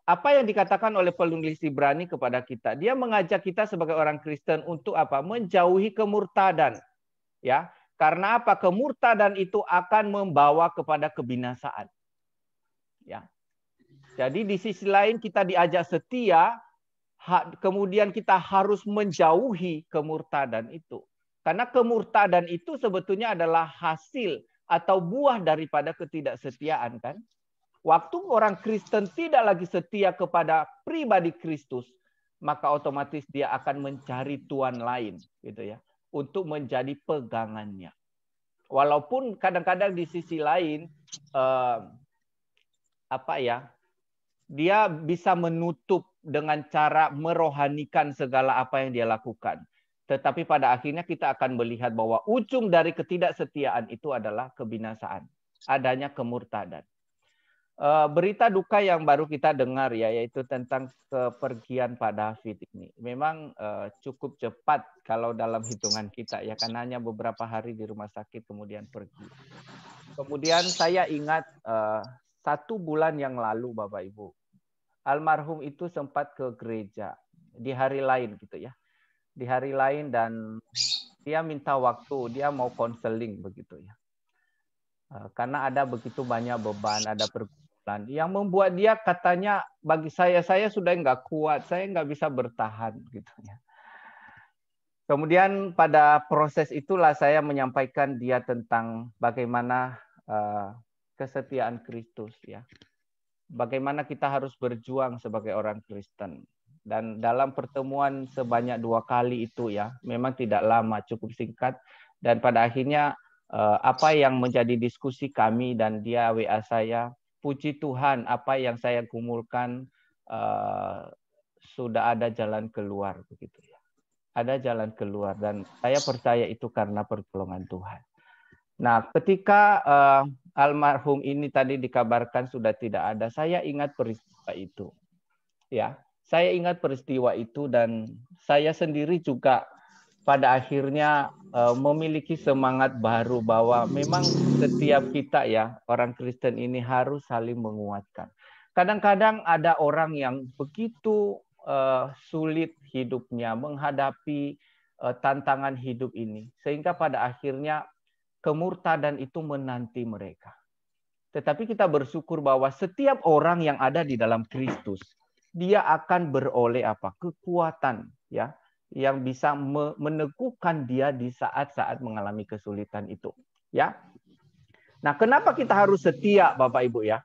apa yang dikatakan oleh penulis Ibrani kepada kita? Dia mengajak kita sebagai orang Kristen untuk apa? Menjauhi kemurtadan ya. Karena apa? Kemurtadan itu akan membawa kepada kebinasaan. Ya. Jadi di sisi lain kita diajak setia, kemudian kita harus menjauhi kemurtadan itu. Karena kemurtadan itu sebetulnya adalah hasil atau buah daripada ketidaksetiaan kan. Waktu orang Kristen tidak lagi setia kepada pribadi Kristus, maka otomatis dia akan mencari tuan lain gitu ya, untuk menjadi pegangannya. Walaupun kadang-kadang di sisi lain dia bisa menutup dengan cara merohanikan segala apa yang dia lakukan. Tetapi pada akhirnya kita akan melihat bahwa ujung dari ketidaksetiaan itu adalah kebinasaan. Adanya kemurtadan. Berita duka yang baru kita dengar ya, yaitu tentang kepergian Pak David ini. Memang cukup cepat kalau dalam hitungan kita ya, karena hanya beberapa hari di rumah sakit kemudian pergi. Kemudian saya ingat 1 bulan yang lalu Bapak Ibu, almarhum itu sempat ke gereja di hari lain gitu ya. Di hari lain dan dia minta waktu, dia mau konseling begitu ya. Karena ada begitu banyak beban, ada pergumulan yang membuat dia katanya bagi saya sudah nggak kuat, saya nggak bisa bertahan gitu ya. Kemudian pada proses itulah saya menyampaikan dia tentang bagaimana kesetiaan Kristus ya. Bagaimana kita harus berjuang sebagai orang Kristen. Dan dalam pertemuan sebanyak 2 kali itu ya, memang tidak lama, cukup singkat, Dan pada akhirnya apa yang menjadi diskusi kami dan dia WA saya, puji Tuhan apa yang saya gumulkan sudah ada jalan keluar begitu ya. Ada jalan keluar dan saya percaya itu karena pertolongan Tuhan. Nah, ketika almarhum ini tadi dikabarkan sudah tidak ada, saya ingat peristiwa itu. Ya, saya ingat peristiwa itu dan saya sendiri juga pada akhirnya memiliki semangat baru bahwa memang setiap kita ya, orang Kristen ini harus saling menguatkan. Kadang-kadang ada orang yang begitu sulit hidupnya menghadapi tantangan hidup ini. Sehingga pada akhirnya kemurtadan itu menanti mereka. Tetapi kita bersyukur bahwa setiap orang yang ada di dalam Kristus, dia akan beroleh apa? Kekuatan ya, yang bisa meneguhkan dia di saat-saat mengalami kesulitan itu. Ya. Nah, kenapa kita harus setia, Bapak Ibu ya?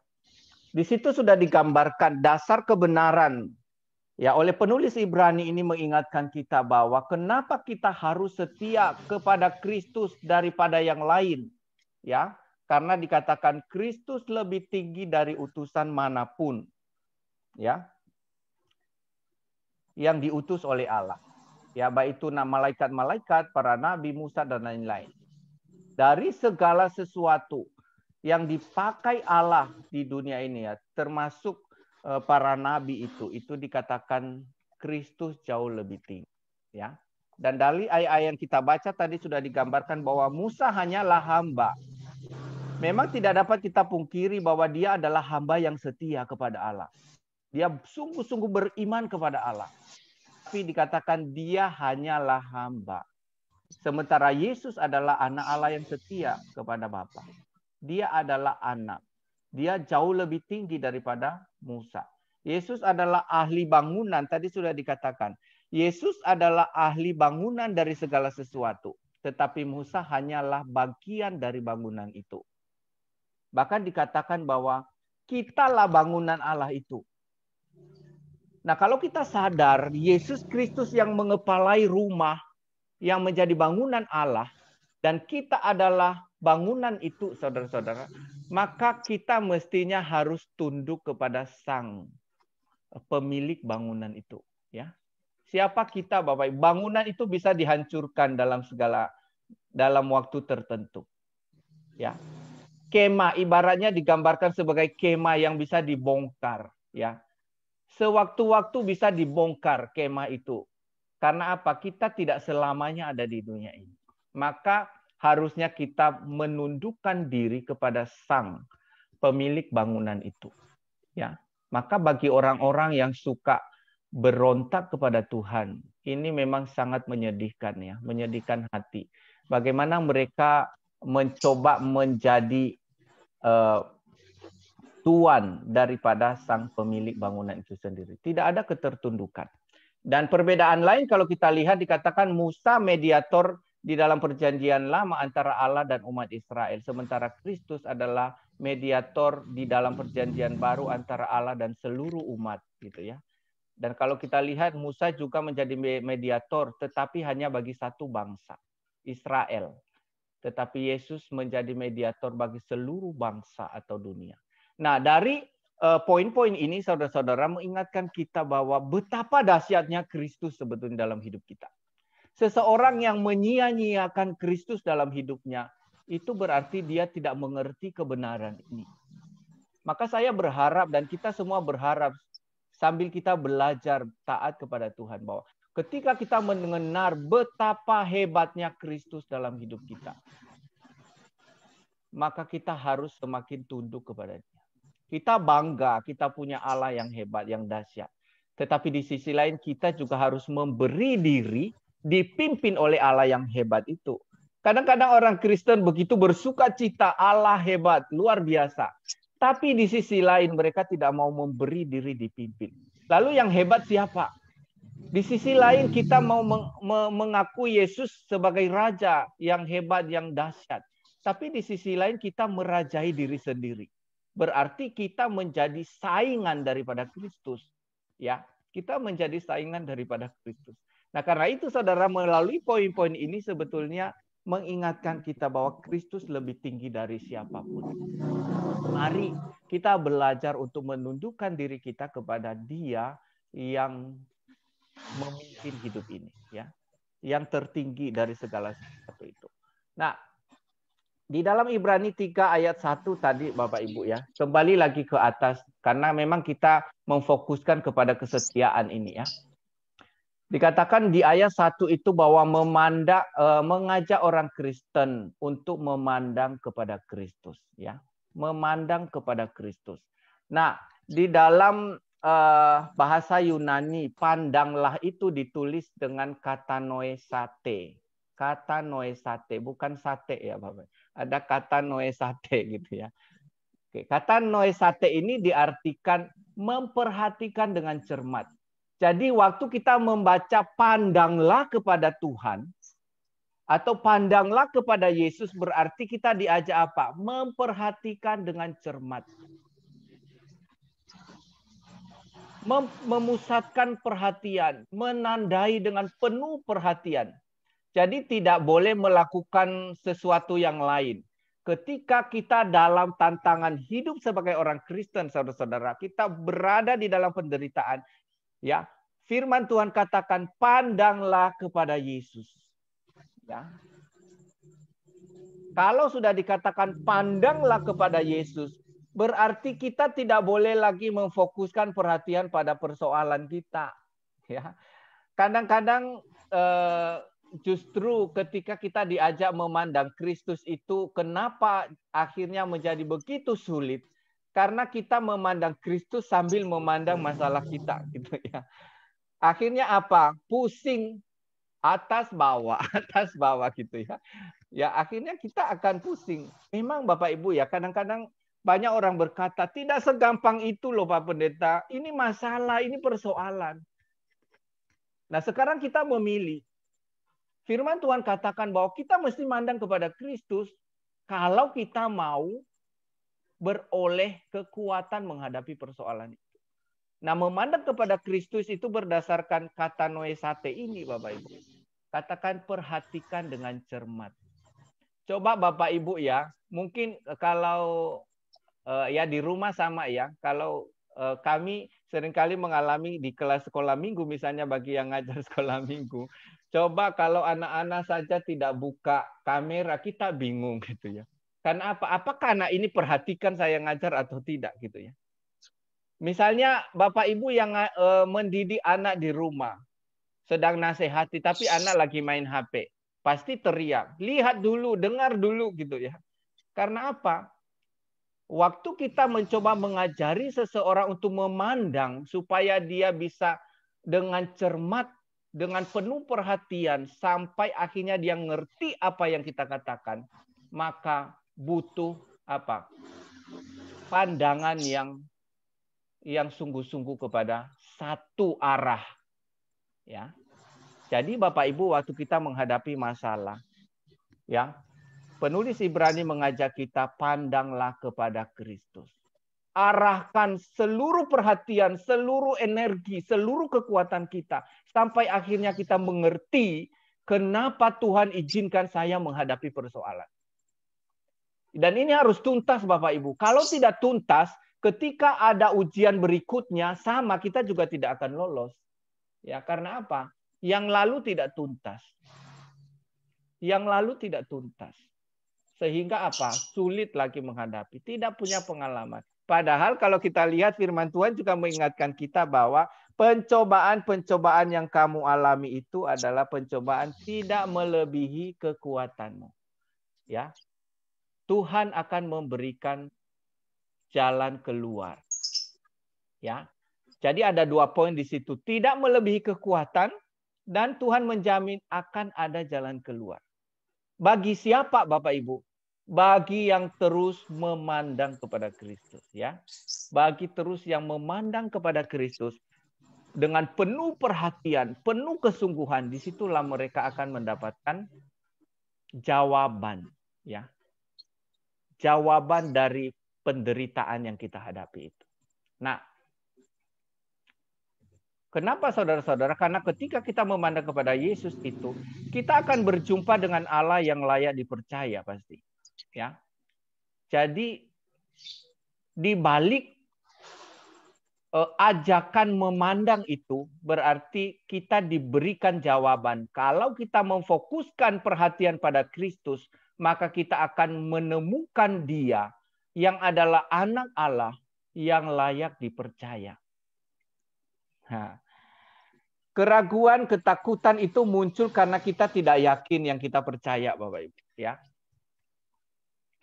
Di situ sudah digambarkan dasar kebenaran. Ya, oleh penulis Ibrani ini mengingatkan kita bahwa kenapa kita harus setia kepada Kristus daripada yang lain. Ya, karena dikatakan Kristus lebih tinggi dari utusan manapun. Ya. Yang diutus oleh Allah. Ya, baik itu malaikat-malaikat, para nabi, Musa dan lain-lain. Dari segala sesuatu yang dipakai Allah di dunia ini ya, termasuk para nabi itu dikatakan Kristus jauh lebih tinggi ya. Dan dari ayat-ayat yang kita baca tadi sudah digambarkan bahwa Musa hanyalah hamba. Memang tidak dapat kita pungkiri bahwa dia adalah hamba yang setia kepada Allah. Dia sungguh-sungguh beriman kepada Allah. Tapi dikatakan dia hanyalah hamba. Sementara Yesus adalah anak Allah yang setia kepada Bapa. Dia adalah anak. Dia jauh lebih tinggi daripada Musa. Yesus adalah ahli bangunan. Tadi sudah dikatakan. Yesus adalah ahli bangunan dari segala sesuatu. Tetapi Musa hanyalah bagian dari bangunan itu. Bahkan dikatakan bahwa kitalah bangunan Allah itu. Nah, kalau kita sadar Yesus Kristus yang mengepalai rumah yang menjadi bangunan Allah. Dan kita adalah bangunan itu, saudara-saudara. Maka kita mestinya harus tunduk kepada sang pemilik bangunan itu. Ya, siapa kita, Bapak? Bangunan itu bisa dihancurkan dalam waktu tertentu. Ya, kemah ibaratnya digambarkan sebagai kemah yang bisa dibongkar. Ya, sewaktu-waktu bisa dibongkar kemah itu. Karena apa? Kita tidak selamanya ada di dunia ini. Maka harusnya kita menundukkan diri kepada sang pemilik bangunan itu. Ya, maka bagi orang-orang yang suka berontak kepada Tuhan, ini memang sangat menyedihkan ya, menyedihkan hati. Bagaimana mereka mencoba menjadi tuan daripada sang pemilik bangunan itu sendiri. Tidak ada ketertundukan. Dan perbedaan lain kalau kita lihat dikatakan Musa mediator di dalam perjanjian lama antara Allah dan umat Israel. Sementara Kristus adalah mediator di dalam perjanjian baru antara Allah dan seluruh umat. Gitu ya. Dan kalau kita lihat Musa juga menjadi mediator tetapi hanya bagi satu bangsa, Israel. Tetapi Yesus menjadi mediator bagi seluruh bangsa atau dunia. Nah, dari poin-poin ini saudara-saudara mengingatkan kita bahwa betapa dahsyatnya Kristus sebetulnya dalam hidup kita. Seseorang yang menyia-nyiakan Kristus dalam hidupnya, itu berarti dia tidak mengerti kebenaran ini. Maka saya berharap dan kita semua berharap sambil kita belajar taat kepada Tuhan bahwa ketika kita mendengar betapa hebatnya Kristus dalam hidup kita, maka kita harus semakin tunduk kepada Dia. Kita bangga, kita punya Allah yang hebat, yang dahsyat. Tetapi di sisi lain kita juga harus memberi diri dipimpin oleh Allah yang hebat itu. Kadang-kadang orang Kristen begitu bersuka cita, Allah hebat, luar biasa. Tapi di sisi lain mereka tidak mau memberi diri dipimpin. Lalu yang hebat siapa? Di sisi lain kita mau mengaku Yesus sebagai Raja yang hebat, yang dahsyat. Tapi di sisi lain kita merajai diri sendiri. Berarti kita menjadi saingan daripada Kristus. Ya, kita menjadi saingan daripada Kristus. Nah, karena itu saudara melalui poin-poin ini sebetulnya mengingatkan kita bahwa Kristus lebih tinggi dari siapapun. Mari kita belajar untuk menundukkan diri kita kepada Dia yang memimpin hidup ini, ya, yang tertinggi dari segala sesuatu itu. Nah, di dalam Ibrani 3 ayat 1 tadi Bapak Ibu ya, kembali lagi ke atas karena memang kita memfokuskan kepada kesetiaan ini ya. Dikatakan di ayat 1 itu bahwa mengajak orang Kristen untuk memandang kepada Kristus, ya, memandang kepada Kristus. Nah, di dalam bahasa Yunani, pandanglah itu ditulis dengan kata noesate. Kata noesate, bukan sate ya Bapak. Ada kata noesate gitu ya. Oke, kata noesate ini diartikan memperhatikan dengan cermat. Jadi waktu kita membaca pandanglah kepada Tuhan atau pandanglah kepada Yesus berarti kita diajak apa? Memperhatikan dengan cermat. Memusatkan perhatian, menandai dengan penuh perhatian. Jadi tidak boleh melakukan sesuatu yang lain. Ketika kita dalam tantangan hidup sebagai orang Kristen, saudara-saudara, kita berada di dalam penderitaan. Ya, firman Tuhan katakan pandanglah kepada Yesus. Ya. Kalau sudah dikatakan pandanglah kepada Yesus, berarti kita tidak boleh lagi memfokuskan perhatian pada persoalan kita. Ya, kadang-kadang justru ketika kita diajak memandang Kristus itu, kenapa akhirnya menjadi begitu sulit? Karena kita memandang Kristus sambil memandang masalah kita, gitu ya. Akhirnya apa? Pusing atas bawah gitu ya. Ya akhirnya kita akan pusing. Memang Bapak Ibu ya, kadang-kadang banyak orang berkata tidak segampang itu loh Pak Pendeta. Ini masalah, ini persoalan. Nah, sekarang kita memilih. Firman Tuhan katakan bahwa kita mesti mandang kepada Kristus kalau kita mau beroleh kekuatan menghadapi persoalan itu. Nah, memandang kepada Kristus itu berdasarkan kata noesate ini, Bapak Ibu. Katakan perhatikan dengan cermat. Coba Bapak Ibu ya, mungkin kalau ya di rumah sama ya, kalau kami seringkali mengalami di kelas sekolah minggu, misalnya bagi yang ngajar sekolah minggu. Coba kalau anak-anak saja tidak buka kamera, kita bingung gitu ya. Karena apa? Apakah anak ini perhatikan saya ngajar atau tidak gitu ya. Misalnya Bapak Ibu yang mendidik anak di rumah, sedang nasihati, tapi anak lagi main HP. Pasti teriak, lihat dulu, dengar dulu gitu ya. Karena apa? Waktu kita mencoba mengajari seseorang untuk memandang supaya dia bisa dengan cermat, dengan penuh perhatian, sampai akhirnya dia ngerti apa yang kita katakan, maka butuh apa? Pandangan yang sungguh-sungguh kepada satu arah. Ya. Jadi Bapak Ibu waktu kita menghadapi masalah, ya, penulis Ibrani mengajak kita pandanglah kepada Kristus. Arahkan seluruh perhatian, seluruh energi, seluruh kekuatan kita sampai akhirnya kita mengerti kenapa Tuhan izinkan saya menghadapi persoalan. Dan ini harus tuntas Bapak Ibu. Kalau tidak tuntas, ketika ada ujian berikutnya sama kita juga tidak akan lolos. Ya, karena apa? Yang lalu tidak tuntas. Yang lalu tidak tuntas. Sehingga apa? Sulit lagi menghadapi. Tidak punya pengalaman. Padahal kalau kita lihat firman Tuhan juga mengingatkan kita bahwa pencobaan-pencobaan yang kamu alami itu adalah pencobaan tidak melebihi kekuatanmu. Ya. Tuhan akan memberikan jalan keluar. Ya. Jadi ada 2 poin di situ. Tidak melebihi kekuatan dan Tuhan menjamin akan ada jalan keluar. Bagi siapa Bapak Ibu? Bagi yang terus memandang kepada Kristus, ya. Bagi terus yang memandang kepada Kristus dengan penuh perhatian, penuh kesungguhan, disitulah mereka akan mendapatkan jawaban, ya. Jawaban dari penderitaan yang kita hadapi itu. Nah, Kenapa saudara-saudara? Karena ketika kita memandang kepada Yesus itu, kita akan berjumpa dengan Allah yang layak dipercaya pasti. Ya. Jadi di balik ajakan memandang itu berarti kita diberikan jawaban. Kalau kita memfokuskan perhatian pada Kristus, maka kita akan menemukan Dia yang adalah anak Allah yang layak dipercaya. Nah, keraguan, ketakutan itu muncul karena kita tidak yakin yang kita percaya, Bapak Ibu. Ya,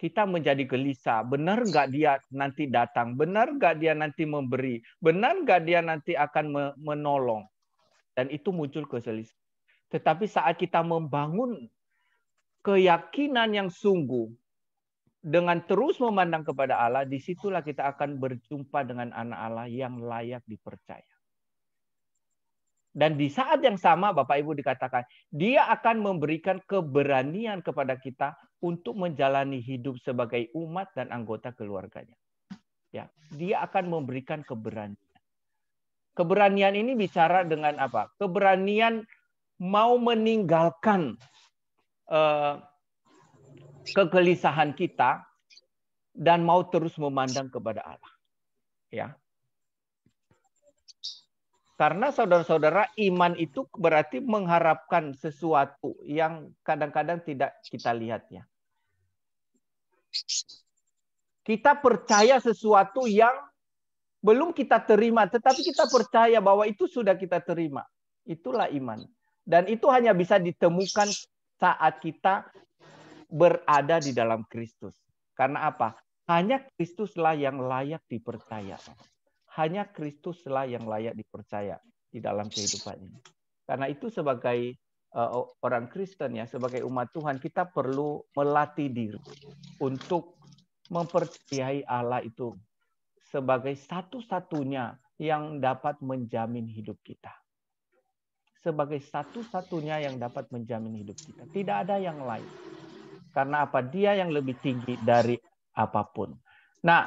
kita menjadi gelisah. Benar nggak dia nanti datang? Benar nggak dia nanti memberi? Benar nggak dia nanti akan menolong? Dan itu muncul kegelisahan. Tetapi saat kita membangun keyakinan yang sungguh dengan terus memandang kepada Allah, disitulah kita akan berjumpa dengan anak Allah yang layak dipercaya. Dan di saat yang sama, Bapak Ibu dikatakan, Dia akan memberikan keberanian kepada kita untuk menjalani hidup sebagai umat dan anggota keluarganya. Ya, Dia akan memberikan keberanian. Keberanian ini bicara dengan apa? Keberanian mau meninggalkan kegelisahan kita dan mau terus memandang kepada Allah. Ya. Karena saudara-saudara, iman itu berarti mengharapkan sesuatu yang kadang-kadang tidak kita lihat ya. Kita percaya sesuatu yang belum kita terima, tetapi kita percaya bahwa itu sudah kita terima. Itulah iman. Dan itu hanya bisa ditemukan saat kita berada di dalam Kristus. Karena apa? Hanya Kristuslah yang layak dipercaya. Hanya Kristuslah yang layak dipercaya di dalam kehidupan ini. Karena itu sebagai orang Kristen ya, sebagai umat Tuhan, kita perlu melatih diri untuk mempercayai Allah itu sebagai satu-satunya yang dapat menjamin hidup kita. Sebagai satu-satunya yang dapat menjamin hidup kita. Tidak ada yang lain. Karena apa? Dia yang lebih tinggi dari apapun. Nah,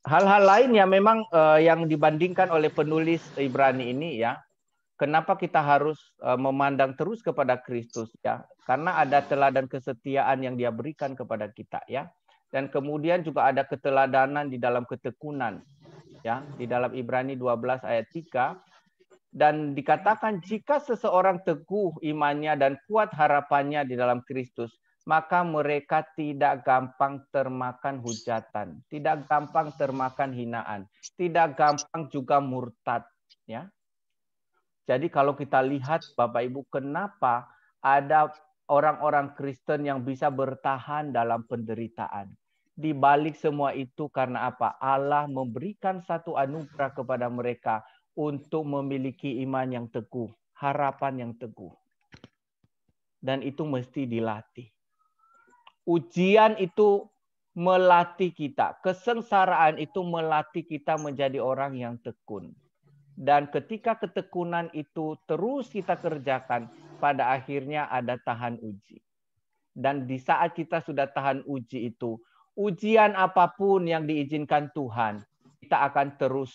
hal-hal lain yang memang yang dibandingkan oleh penulis Ibrani ini ya, kenapa kita harus memandang terus kepada Kristus ya? Karena ada teladan kesetiaan yang Dia berikan kepada kita ya. Dan kemudian juga ada keteladanan di dalam ketekunan ya, di dalam Ibrani 12 ayat 3 dan dikatakan jika seseorang teguh imannya dan kuat harapannya di dalam Kristus, maka mereka tidak gampang termakan hujatan, tidak gampang termakan hinaan, tidak gampang juga murtad. Ya. Jadi kalau kita lihat Bapak Ibu, kenapa ada orang-orang Kristen yang bisa bertahan dalam penderitaan? Di balik semua itu karena apa? Allah memberikan satu anugerah kepada mereka untuk memiliki iman yang teguh, harapan yang teguh. Dan itu mesti dilatih. Ujian itu melatih kita. Kesengsaraan itu melatih kita menjadi orang yang tekun. Dan ketika ketekunan itu terus kita kerjakan, pada akhirnya ada tahan uji. Dan di saat kita sudah tahan uji itu, ujian apapun yang diizinkan Tuhan, kita akan terus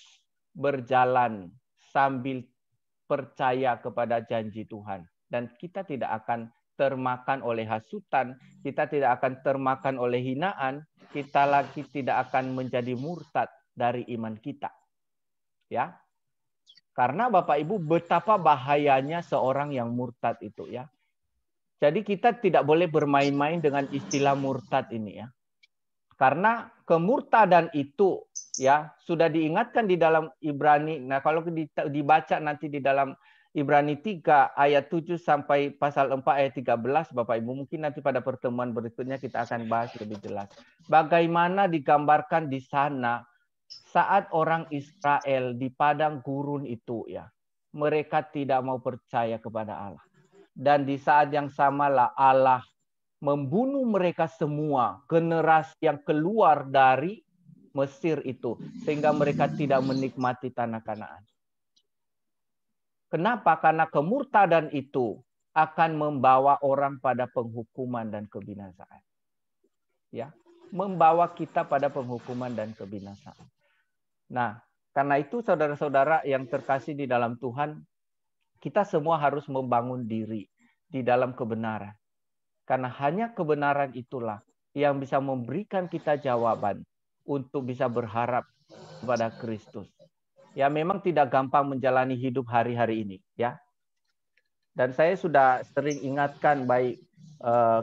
berjalan sambil percaya kepada janji Tuhan. Dan kita tidak akan termakan oleh hasutan, kita tidak akan termakan oleh hinaan, kita lagi tidak akan menjadi murtad dari iman kita. Ya. Karena Bapak Ibu betapa bahayanya seorang yang murtad itu ya. Jadi kita tidak boleh bermain-main dengan istilah murtad ini ya. Karena kemurtadan itu ya sudah diingatkan di dalam Ibrani. Nah, kalau dibaca nanti di dalam Ibrani 3 ayat 7 sampai pasal 4 ayat 13, Bapak Ibu, mungkin nanti pada pertemuan berikutnya kita akan bahas lebih jelas. Bagaimana digambarkan di sana saat orang Israel di padang gurun itu ya, mereka tidak mau percaya kepada Allah. Dan di saat yang samalah Allah membunuh mereka semua, generasi yang keluar dari Mesir itu, sehingga mereka tidak menikmati tanah Kanaan. Kenapa? Karena kemurtadan itu akan membawa orang pada penghukuman dan kebinasaan. Ya. membawa kita pada penghukuman dan kebinasaan. Nah, karena itu saudara-saudara yang terkasih di dalam Tuhan, kita semua harus membangun diri di dalam kebenaran. Karena hanya kebenaran itulah yang bisa memberikan kita jawaban untuk bisa berharap kepada Kristus. Ya, memang tidak gampang menjalani hidup hari-hari ini, ya. Dan saya sudah sering ingatkan baik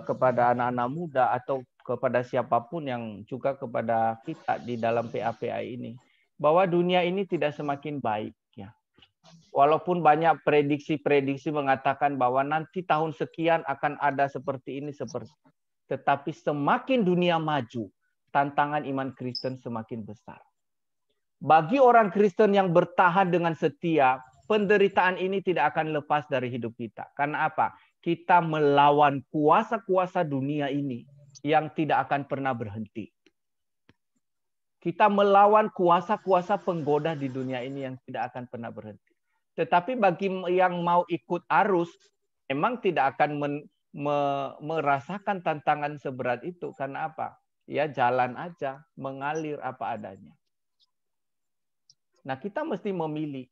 kepada anak-anak muda atau kepada siapapun yang juga kepada kita di dalam PA-PA ini, bahwa dunia ini tidak semakin baik, ya. Walaupun banyak prediksi-prediksi mengatakan bahwa nanti tahun sekian akan ada seperti ini, tetapi semakin dunia maju, tantangan iman Kristen semakin besar. Bagi orang Kristen yang bertahan dengan setia, penderitaan ini tidak akan lepas dari hidup kita. Karena apa? Kita melawan kuasa-kuasa dunia ini yang tidak akan pernah berhenti. Kita melawan kuasa-kuasa penggoda di dunia ini yang tidak akan pernah berhenti. Tetapi bagi yang mau ikut arus, memang tidak akan merasakan tantangan seberat itu. Karena apa? Ya jalan aja, mengalir apa adanya. Nah, kita mesti memilih.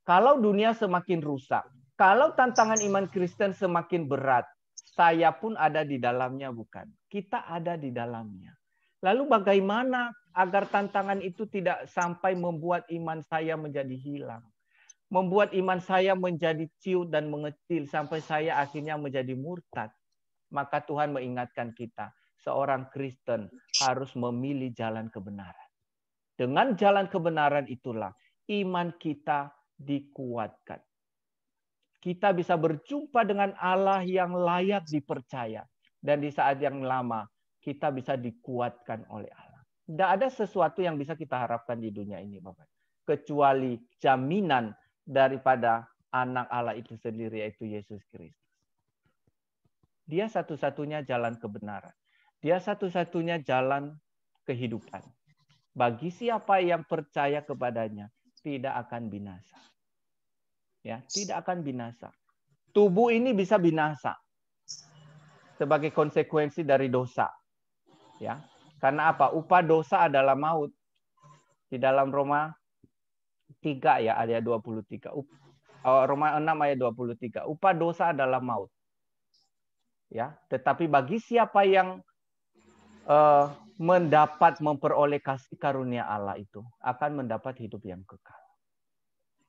Kalau dunia semakin rusak, kalau tantangan iman Kristen semakin berat, saya pun ada di dalamnya, bukan? Kita ada di dalamnya. Lalu bagaimana agar tantangan itu tidak sampai membuat iman saya menjadi hilang? Membuat iman saya menjadi ciut dan mengecil sampai saya akhirnya menjadi murtad. Maka Tuhan mengingatkan kita, seorang Kristen harus memilih jalan kebenaran. Dengan jalan kebenaran itulah iman kita dikuatkan. Kita bisa berjumpa dengan Allah yang layak dipercaya. Dan di saat yang lama, kita bisa dikuatkan oleh Allah. Tidak ada sesuatu yang bisa kita harapkan di dunia ini, Bapak. Kecuali jaminan daripada anak Allah itu sendiri, yaitu Yesus Kristus. Dia satu-satunya jalan kebenaran. Dia satu-satunya jalan kehidupan. Bagi siapa yang percaya kepadanya, tidak akan binasa. Ya, tidak akan binasa. Tubuh ini bisa binasa sebagai konsekuensi dari dosa. Ya, karena apa? Upah dosa adalah maut. Di dalam Roma 3 ya ayat 23. Roma 6 ayat 23. Upah dosa adalah maut. Ya, tetapi bagi siapa yang memperoleh kasih karunia Allah itu akan mendapat hidup yang kekal.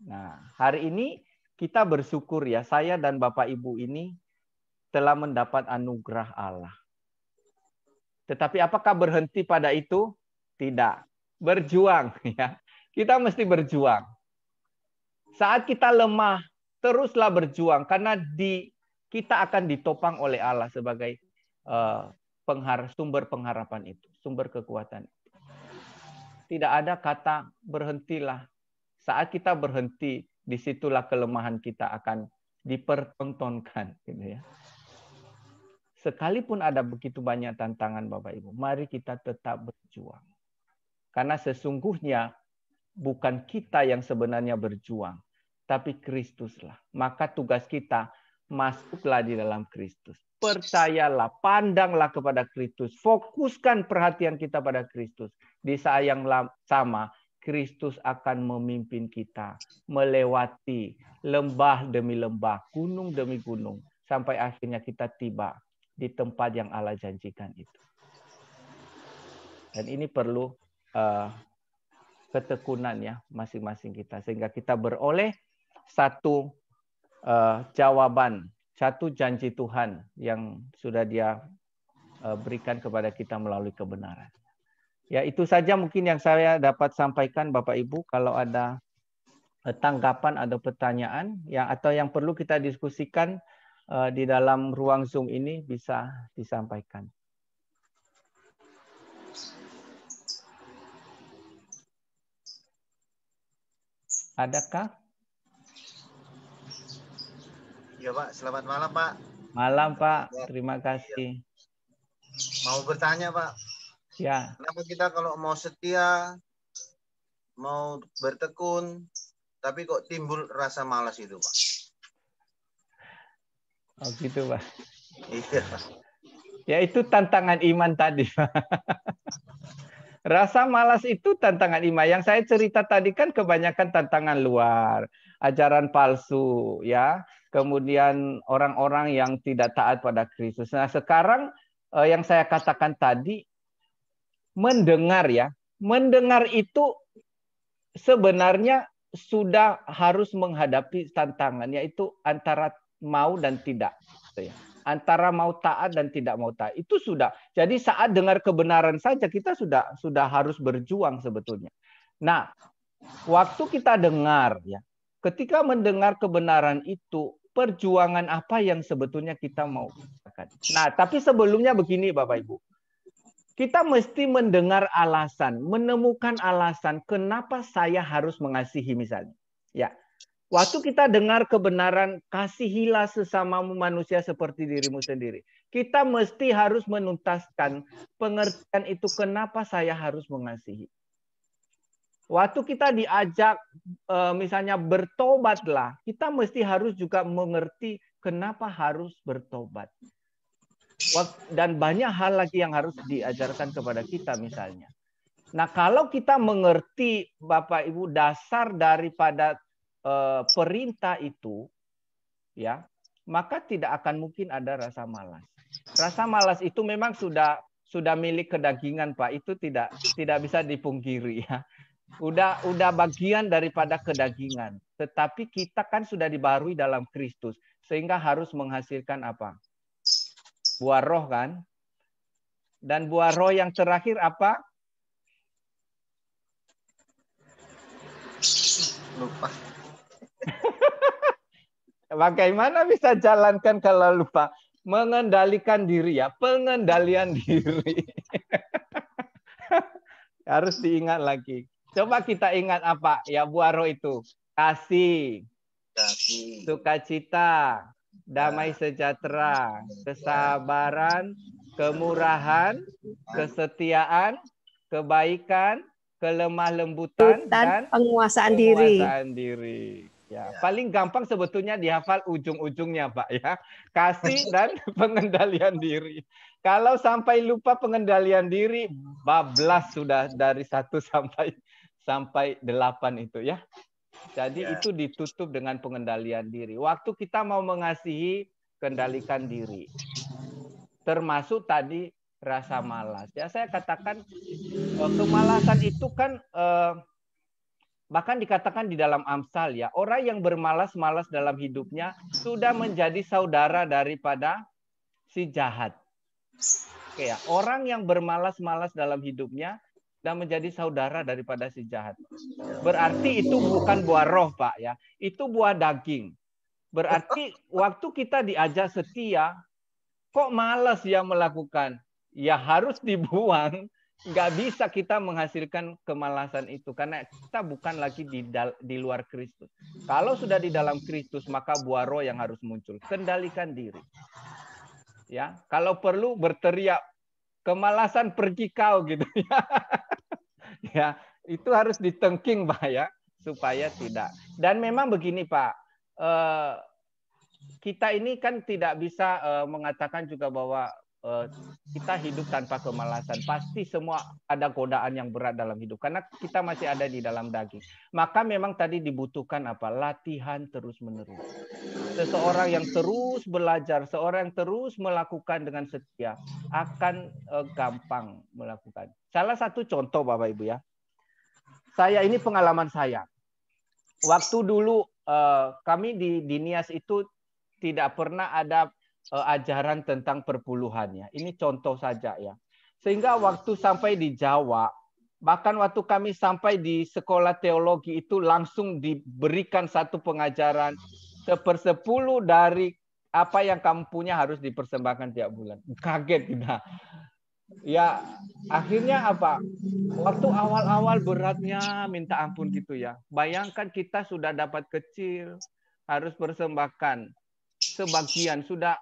Nah, hari ini kita bersyukur ya, saya dan Bapak Ibu ini telah mendapat anugerah Allah. Tetapi apakah berhenti pada itu? Tidak. Berjuang ya. Kita mesti berjuang. Saat kita lemah, teruslah berjuang karena kita akan ditopang oleh Allah sebagai sumber pengharapan itu, sumber kekuatan itu. Tidak ada kata berhentilah. Saat kita berhenti, disitulah kelemahan kita akan dipertontonkan, gitu ya. Sekalipun ada begitu banyak tantangan, Bapak Ibu, mari kita tetap berjuang. Karena sesungguhnya bukan kita yang sebenarnya berjuang, tapi Kristuslah. Maka tugas kita masuklah di dalam Kristus. Percayalah, pandanglah kepada Kristus. Fokuskan perhatian kita pada Kristus. Di saat yang sama, Kristus akan memimpin kita melewati lembah demi lembah, gunung demi gunung, sampai akhirnya kita tiba di tempat yang Allah janjikan itu. Dan ini perlu ketekunan ya masing-masing kita, sehingga kita beroleh satu jawaban, satu janji Tuhan yang sudah Dia berikan kepada kita melalui kebenaran. Ya, itu saja mungkin yang saya dapat sampaikan, Bapak Ibu. Kalau ada tanggapan atau pertanyaan atau yang perlu kita diskusikan di dalam ruang Zoom ini, bisa disampaikan. Adakah? Ya Pak, selamat malam Pak. Malam Pak, terima kasih. Mau bertanya Pak. Ya. Kenapa kita kalau mau setia, mau bertekun, tapi kok timbul rasa malas itu Pak? Oh gitu Pak. Iya Pak. Ya itu tantangan iman tadi. Rasa malas itu tantangan iman. Yang saya cerita tadi kan kebanyakan tantangan luar, ajaran palsu, ya. Kemudian orang-orang yang tidak taat pada Kristus. Nah, sekarang yang saya katakan tadi, mendengar ya. Mendengar itu sebenarnya sudah harus menghadapi tantangan, yaitu antara mau dan tidak. Antara mau taat dan tidak mau taat. Itu sudah. Jadi saat dengar kebenaran saja kita sudah harus berjuang sebetulnya. Nah, waktu kita dengar ya, ketika mendengar kebenaran itu, perjuangan apa yang sebetulnya kita mau lakukan. Nah, tapi sebelumnya begini Bapak Ibu. Kita mesti mendengar alasan, menemukan alasan kenapa saya harus mengasihi misalnya. Ya. Waktu kita dengar kebenaran, kasihilah sesamamu manusia seperti dirimu sendiri. Kita mesti harus menuntaskan pengertian itu kenapa saya harus mengasihi. Waktu kita diajak misalnya bertobatlah, kita mesti harus juga mengerti kenapa harus bertobat. Dan banyak hal lagi yang harus diajarkan kepada kita misalnya. Nah, kalau kita mengerti Bapak Ibu dasar daripada perintah itu, ya, maka tidak akan mungkin ada rasa malas. Rasa malas itu memang sudah milik kedagingan, Pak. Itu tidak bisa dipungkiri, ya. Udah bagian daripada kedagingan. Tetapi kita kan sudah dibarui dalam Kristus, sehingga harus menghasilkan apa? Buah roh kan? Dan buah roh yang terakhir apa? Lupa. Bagaimana bisa jalankan kalau lupa? Mengendalikan diri ya, pengendalian diri. Harus diingat lagi. Coba kita ingat apa ya buah roh itu? Kasih, sukacita, damai sejahtera, kesabaran, kemurahan, kesetiaan, kebaikan, kelemah lembutan, dan penguasaan diri. Ya, paling gampang sebetulnya dihafal ujung-ujungnya, Pak ya. Kasih dan pengendalian diri. Kalau sampai lupa pengendalian diri, bablas sudah dari 1 sampai 8 itu ya. Jadi itu ditutup dengan pengendalian diri. Waktu kita mau mengasihi, kendalikan diri. Termasuk tadi rasa malas. Ya, saya katakan kemalasan itu kan bahkan dikatakan di dalam Amsal ya, orang yang bermalas-malas dalam hidupnya sudah menjadi saudara daripada si jahat. Oke ya, orang yang bermalas-malas dalam hidupnya sudah menjadi saudara daripada si jahat. Berarti itu bukan buah roh, Pak ya. Itu buah daging. Berarti waktu kita diajak setia, kok malas ya melakukan? Ya harus dibuang. Nggak bisa kita menghasilkan kemalasan itu karena kita bukan lagi di luar Kristus. Kalau sudah di dalam Kristus maka buah roh yang harus muncul. Kendalikan diri. Ya, kalau perlu berteriak kemalasan pergi kau gitu ya. Ya, itu harus ditengking Pak ya supaya tidak. Dan memang begini Pak, kita ini kan tidak bisa mengatakan juga bahwa kita hidup tanpa kemalasan. Pasti semua ada godaan yang berat dalam hidup. Karena kita masih ada di dalam daging. Maka memang tadi dibutuhkan apa? Latihan terus-menerus. Seseorang yang terus belajar, seorang yang terus melakukan dengan setia, akan gampang melakukan. Salah satu contoh Bapak Ibu ya. Saya ini pengalaman saya. Waktu dulu kami di Nias itu tidak pernah ada ajaran tentang perpuluhannya. Ini contoh saja ya. Sehingga waktu sampai di Jawa, bahkan waktu kami sampai di sekolah teologi itu langsung diberikan satu pengajaran 1/10 dari apa yang kamu punya harus dipersembahkan tiap bulan. Kaget kita. Ya, akhirnya apa? Waktu awal-awal beratnya minta ampun gitu ya. Bayangkan kita sudah dapat kecil, harus persembahkan sebagian sudah.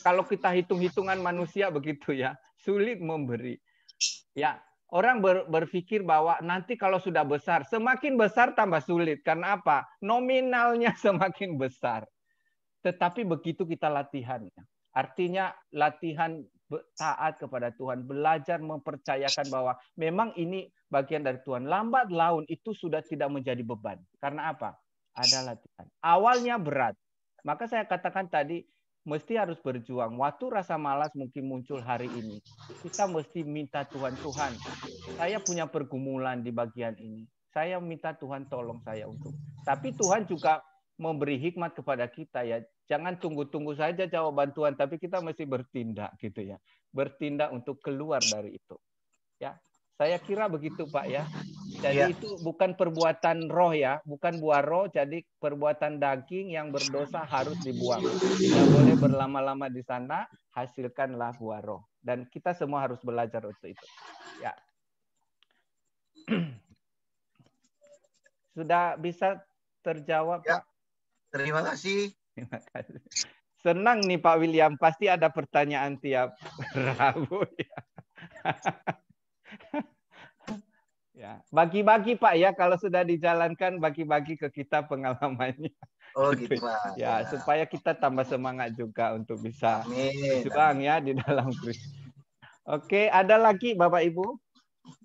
Kalau kita hitung-hitungan manusia begitu ya, sulit memberi. Ya, orang berpikir bahwa nanti kalau sudah besar, semakin besar tambah sulit. Karena apa? Nominalnya semakin besar. Tetapi begitu kita latihan. Artinya latihan taat kepada Tuhan, belajar mempercayakan bahwa memang ini bagian dari Tuhan. Lambat laun itu sudah tidak menjadi beban. Karena apa? Ada latihan. Awalnya berat. Maka saya katakan tadi, mesti harus berjuang. Waktu rasa malas mungkin muncul hari ini. Kita mesti minta Tuhan, saya punya pergumulan di bagian ini. Saya minta Tuhan tolong saya untuk. Tapi Tuhan juga memberi hikmat kepada kita ya. Jangan tunggu-tunggu saja jawaban Tuhan, tapi kita mesti bertindak gitu ya. Bertindak untuk keluar dari itu. Ya. Saya kira begitu Pak ya. Jadi itu bukan perbuatan roh ya, bukan buah roh, jadi perbuatan daging yang berdosa harus dibuang. Tidak boleh berlama-lama di sana, hasilkanlah buah roh. Dan kita semua harus belajar untuk itu. Ya. Sudah bisa terjawab ya. Pak? Terima kasih. Terima kasih. Senang nih Pak William, pasti ada pertanyaan tiap Rabu ya. Ya, bagi-bagi Pak ya, kalau sudah dijalankan bagi-bagi ke kita pengalamannya. Oh gitu Pak. Ya, supaya kita tambah semangat juga untuk bisa berjuang ya di dalam Kristus. Oke, ada lagi Bapak Ibu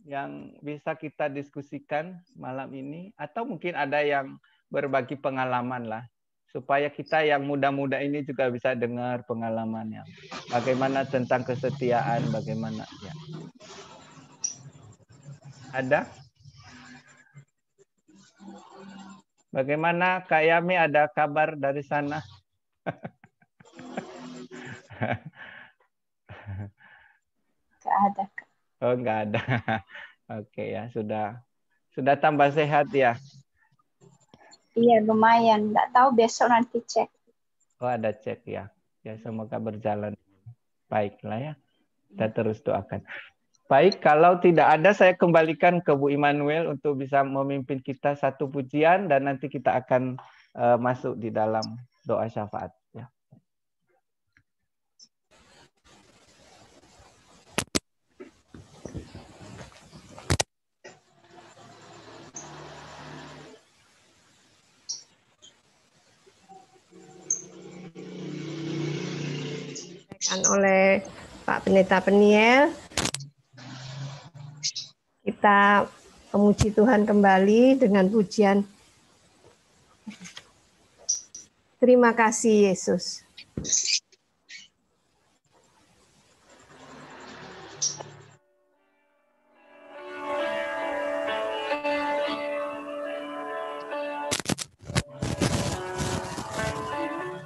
yang bisa kita diskusikan malam ini, atau mungkin ada yang berbagi pengalaman lah, supaya kita yang muda-muda ini juga bisa dengar pengalamannya. Bagaimana tentang kesetiaan, bagaimana ya. Ada? Bagaimana Kak Yami, ada kabar dari sana? Nggak ada. Oh, nggak ada. Oke ya, sudah tambah sehat ya? Iya, lumayan. Nggak tahu besok nanti cek. Oh, ada cek ya. Ya, semoga berjalan baiklah ya. Kita terus doakan. Baik, kalau tidak ada saya kembalikan ke Bu Immanuel untuk bisa memimpin kita satu pujian dan nanti kita akan masuk di dalam doa syafaat. Ya. Oleh Pak Pendeta Peniel, kita memuji Tuhan kembali dengan pujian terima kasih Yesus.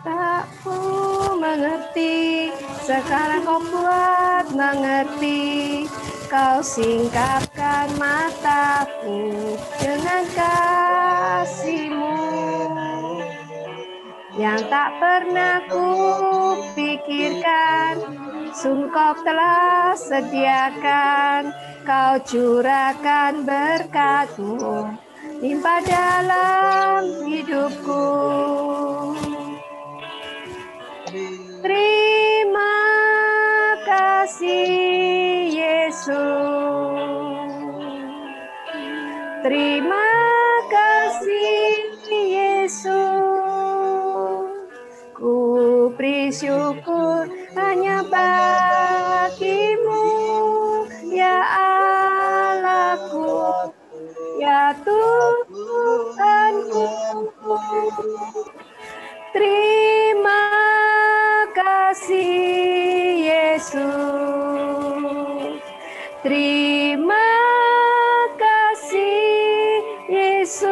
Tak ku mengerti, sekarang kau buat mengerti. Kau singkapkan mataku dengan kasih-Mu yang tak pernah ku pikirkan. Sungguh Kau telah sediakan, Kau curahkan berkat-Mu limpah dalam hidupku. Terima kasih Yesus. Terima kasih Yesus. Ku beri syukur hanya bagi-Mu, ya Allahku, ya Tuhanku. Terima kasih Yesus. Terima kasih Yesus.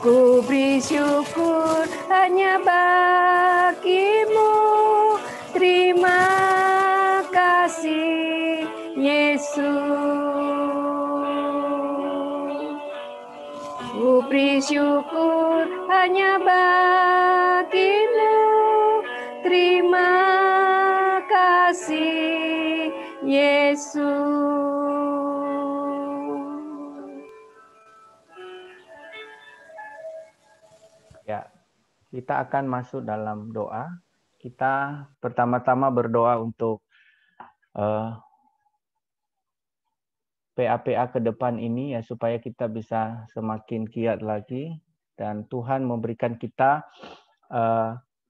Ku beri syukur hanya bagi-Mu. Terima kasih Yesus. Ku beri syukur hanya bagi-Mu. Terima kasih Yesus. Ya, kita akan masuk dalam doa. Kita pertama-tama berdoa untuk PA-PA ke depan ini ya, supaya kita bisa semakin giat lagi dan Tuhan memberikan kita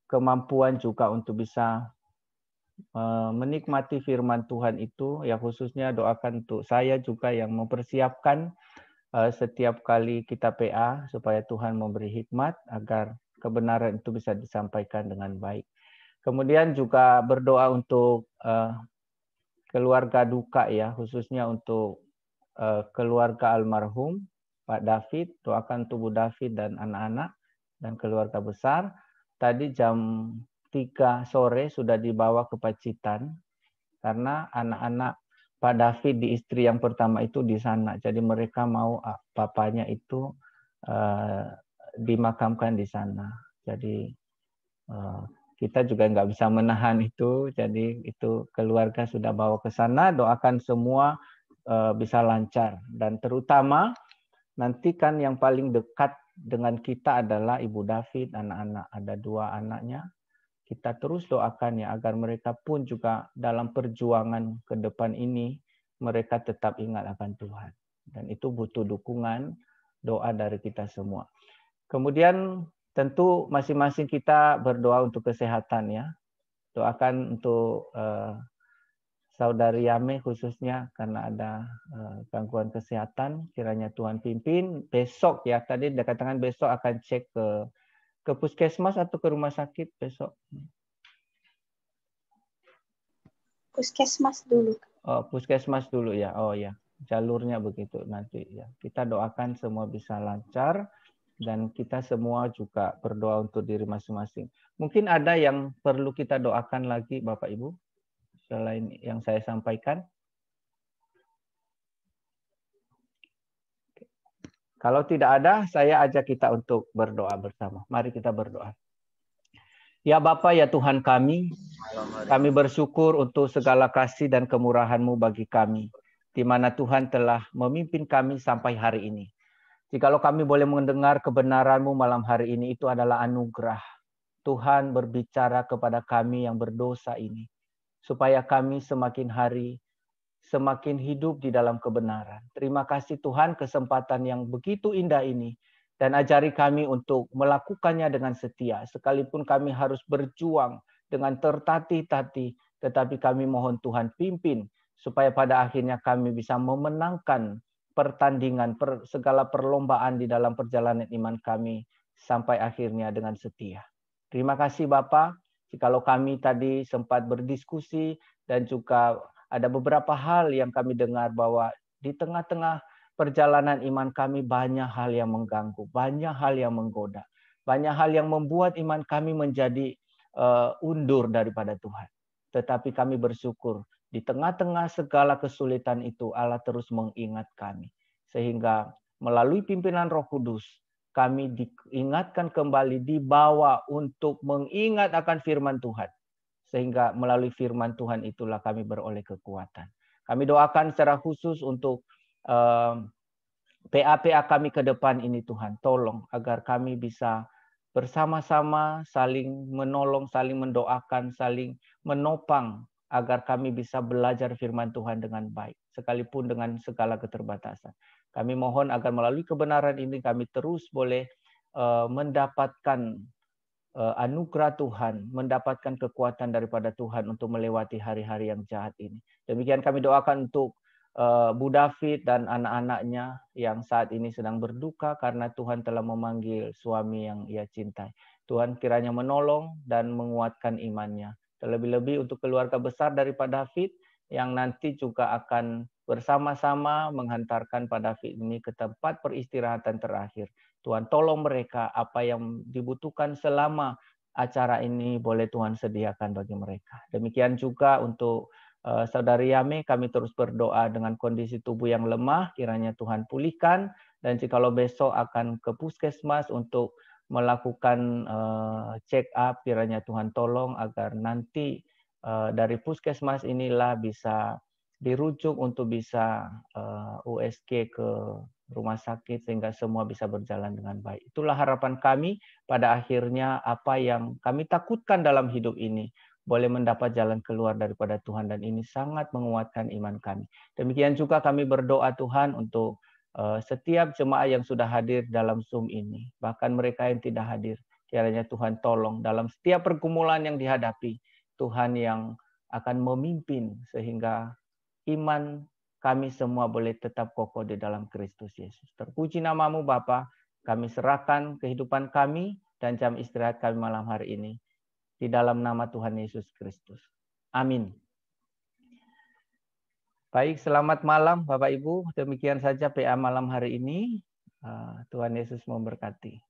kemampuan juga untuk bisa menikmati firman Tuhan itu, ya khususnya doakan untuk saya juga yang mempersiapkan setiap kali kita PA supaya Tuhan memberi hikmat agar kebenaran itu bisa disampaikan dengan baik. Kemudian juga berdoa untuk keluarga duka ya, khususnya untuk keluarga almarhum Pak David, doakan tubuh David dan anak-anak dan keluarga besar. Tadi jam 3 sore sudah dibawa ke Pacitan karena anak-anak Pak David di istri yang pertama itu di sana. Jadi mereka mau bapaknya itu dimakamkan di sana. Jadi kita juga nggak bisa menahan itu. Jadi itu keluarga sudah bawa ke sana. Doakan semua bisa lancar. Dan terutama nanti kan yang paling dekat dengan kita adalah Ibu David, anak-anak. Ada 2 anaknya. Kita terus doakan ya agar mereka pun juga dalam perjuangan ke depan ini mereka tetap ingat akan Tuhan. Dan itu butuh dukungan doa dari kita semua. Kemudian tentu masing-masing kita berdoa untuk kesehatan ya. Doakan untuk Saudari Yame khususnya karena ada gangguan kesehatan, kiranya Tuhan pimpin. Besok ya, tadi dikatakan besok akan cek ke puskesmas atau ke rumah sakit besok? Puskesmas dulu. Oh, puskesmas dulu ya. Oh ya, jalurnya begitu nanti ya. Kita doakan semua bisa lancar dan kita semua juga berdoa untuk diri masing-masing. Mungkin ada yang perlu kita doakan lagi Bapak Ibu selain yang saya sampaikan. Kalau tidak ada, saya ajak kita untuk berdoa bersama. Mari kita berdoa. Ya Bapa, ya Tuhan kami bersyukur untuk segala kasih dan kemurahan-Mu bagi kami, di mana Tuhan telah memimpin kami sampai hari ini. Jikalau kami boleh mendengar kebenaran-Mu malam hari ini, itu adalah anugerah. Tuhan berbicara kepada kami yang berdosa ini, supaya kami semakin hari semakin hidup di dalam kebenaran. Terima kasih Tuhan kesempatan yang begitu indah ini. Dan ajari kami untuk melakukannya dengan setia. Sekalipun kami harus berjuang dengan tertatih-tatih. Tetapi kami mohon Tuhan pimpin. Supaya pada akhirnya kami bisa memenangkan pertandingan, segala perlombaan di dalam perjalanan iman kami. Sampai akhirnya dengan setia. Terima kasih Bapak. Jikalau kami tadi sempat berdiskusi dan juga ada beberapa hal yang kami dengar bahwa di tengah-tengah perjalanan iman kami banyak hal yang mengganggu, banyak hal yang menggoda, banyak hal yang membuat iman kami menjadi undur daripada Tuhan. Tetapi kami bersyukur di tengah-tengah segala kesulitan itu Allah terus mengingat kami. Sehingga melalui pimpinan Roh Kudus kami diingatkan kembali, dibawa untuk mengingat akan firman Tuhan. Sehingga melalui firman Tuhan itulah kami beroleh kekuatan. Kami doakan secara khusus untuk PA-PA kami ke depan ini Tuhan. Tolong agar kami bisa bersama-sama saling menolong, saling mendoakan, saling menopang agar kami bisa belajar firman Tuhan dengan baik. Sekalipun dengan segala keterbatasan. Kami mohon agar melalui kebenaran ini kami terus boleh mendapatkan anugerah Tuhan, mendapatkan kekuatan daripada Tuhan untuk melewati hari-hari yang jahat ini. Demikian kami doakan untuk Bu David dan anak-anaknya yang saat ini sedang berduka karena Tuhan telah memanggil suami yang ia cintai. Tuhan kiranya menolong dan menguatkan imannya. Terlebih-lebih untuk keluarga besar daripada David yang nanti juga akan bersama-sama menghantarkan Pak David ini ke tempat peristirahatan terakhir. Tuhan tolong mereka apa yang dibutuhkan selama acara ini boleh Tuhan sediakan bagi mereka. Demikian juga untuk Saudari Yame, kami terus berdoa dengan kondisi tubuh yang lemah, kiranya Tuhan pulihkan. Dan jikalau besok akan ke puskesmas untuk melakukan check up, kiranya Tuhan tolong agar nanti dari puskesmas inilah bisa dirujuk untuk bisa USG ke rumah sakit sehingga semua bisa berjalan dengan baik. Itulah harapan kami pada akhirnya apa yang kami takutkan dalam hidup ini boleh mendapat jalan keluar daripada Tuhan dan ini sangat menguatkan iman kami. Demikian juga kami berdoa Tuhan untuk setiap jemaah yang sudah hadir dalam Zoom ini, bahkan mereka yang tidak hadir, kiranya Tuhan tolong dalam setiap pergumulan yang dihadapi, Tuhan yang akan memimpin sehingga iman kami semua boleh tetap kokoh di dalam Kristus Yesus. Terpuji namamu Bapa, kami serahkan kehidupan kami dan jam istirahat kami malam hari ini di dalam nama Tuhan Yesus Kristus. Amin. Baik, selamat malam Bapak Ibu. Demikian saja PA malam hari ini. Tuhan Yesus memberkati.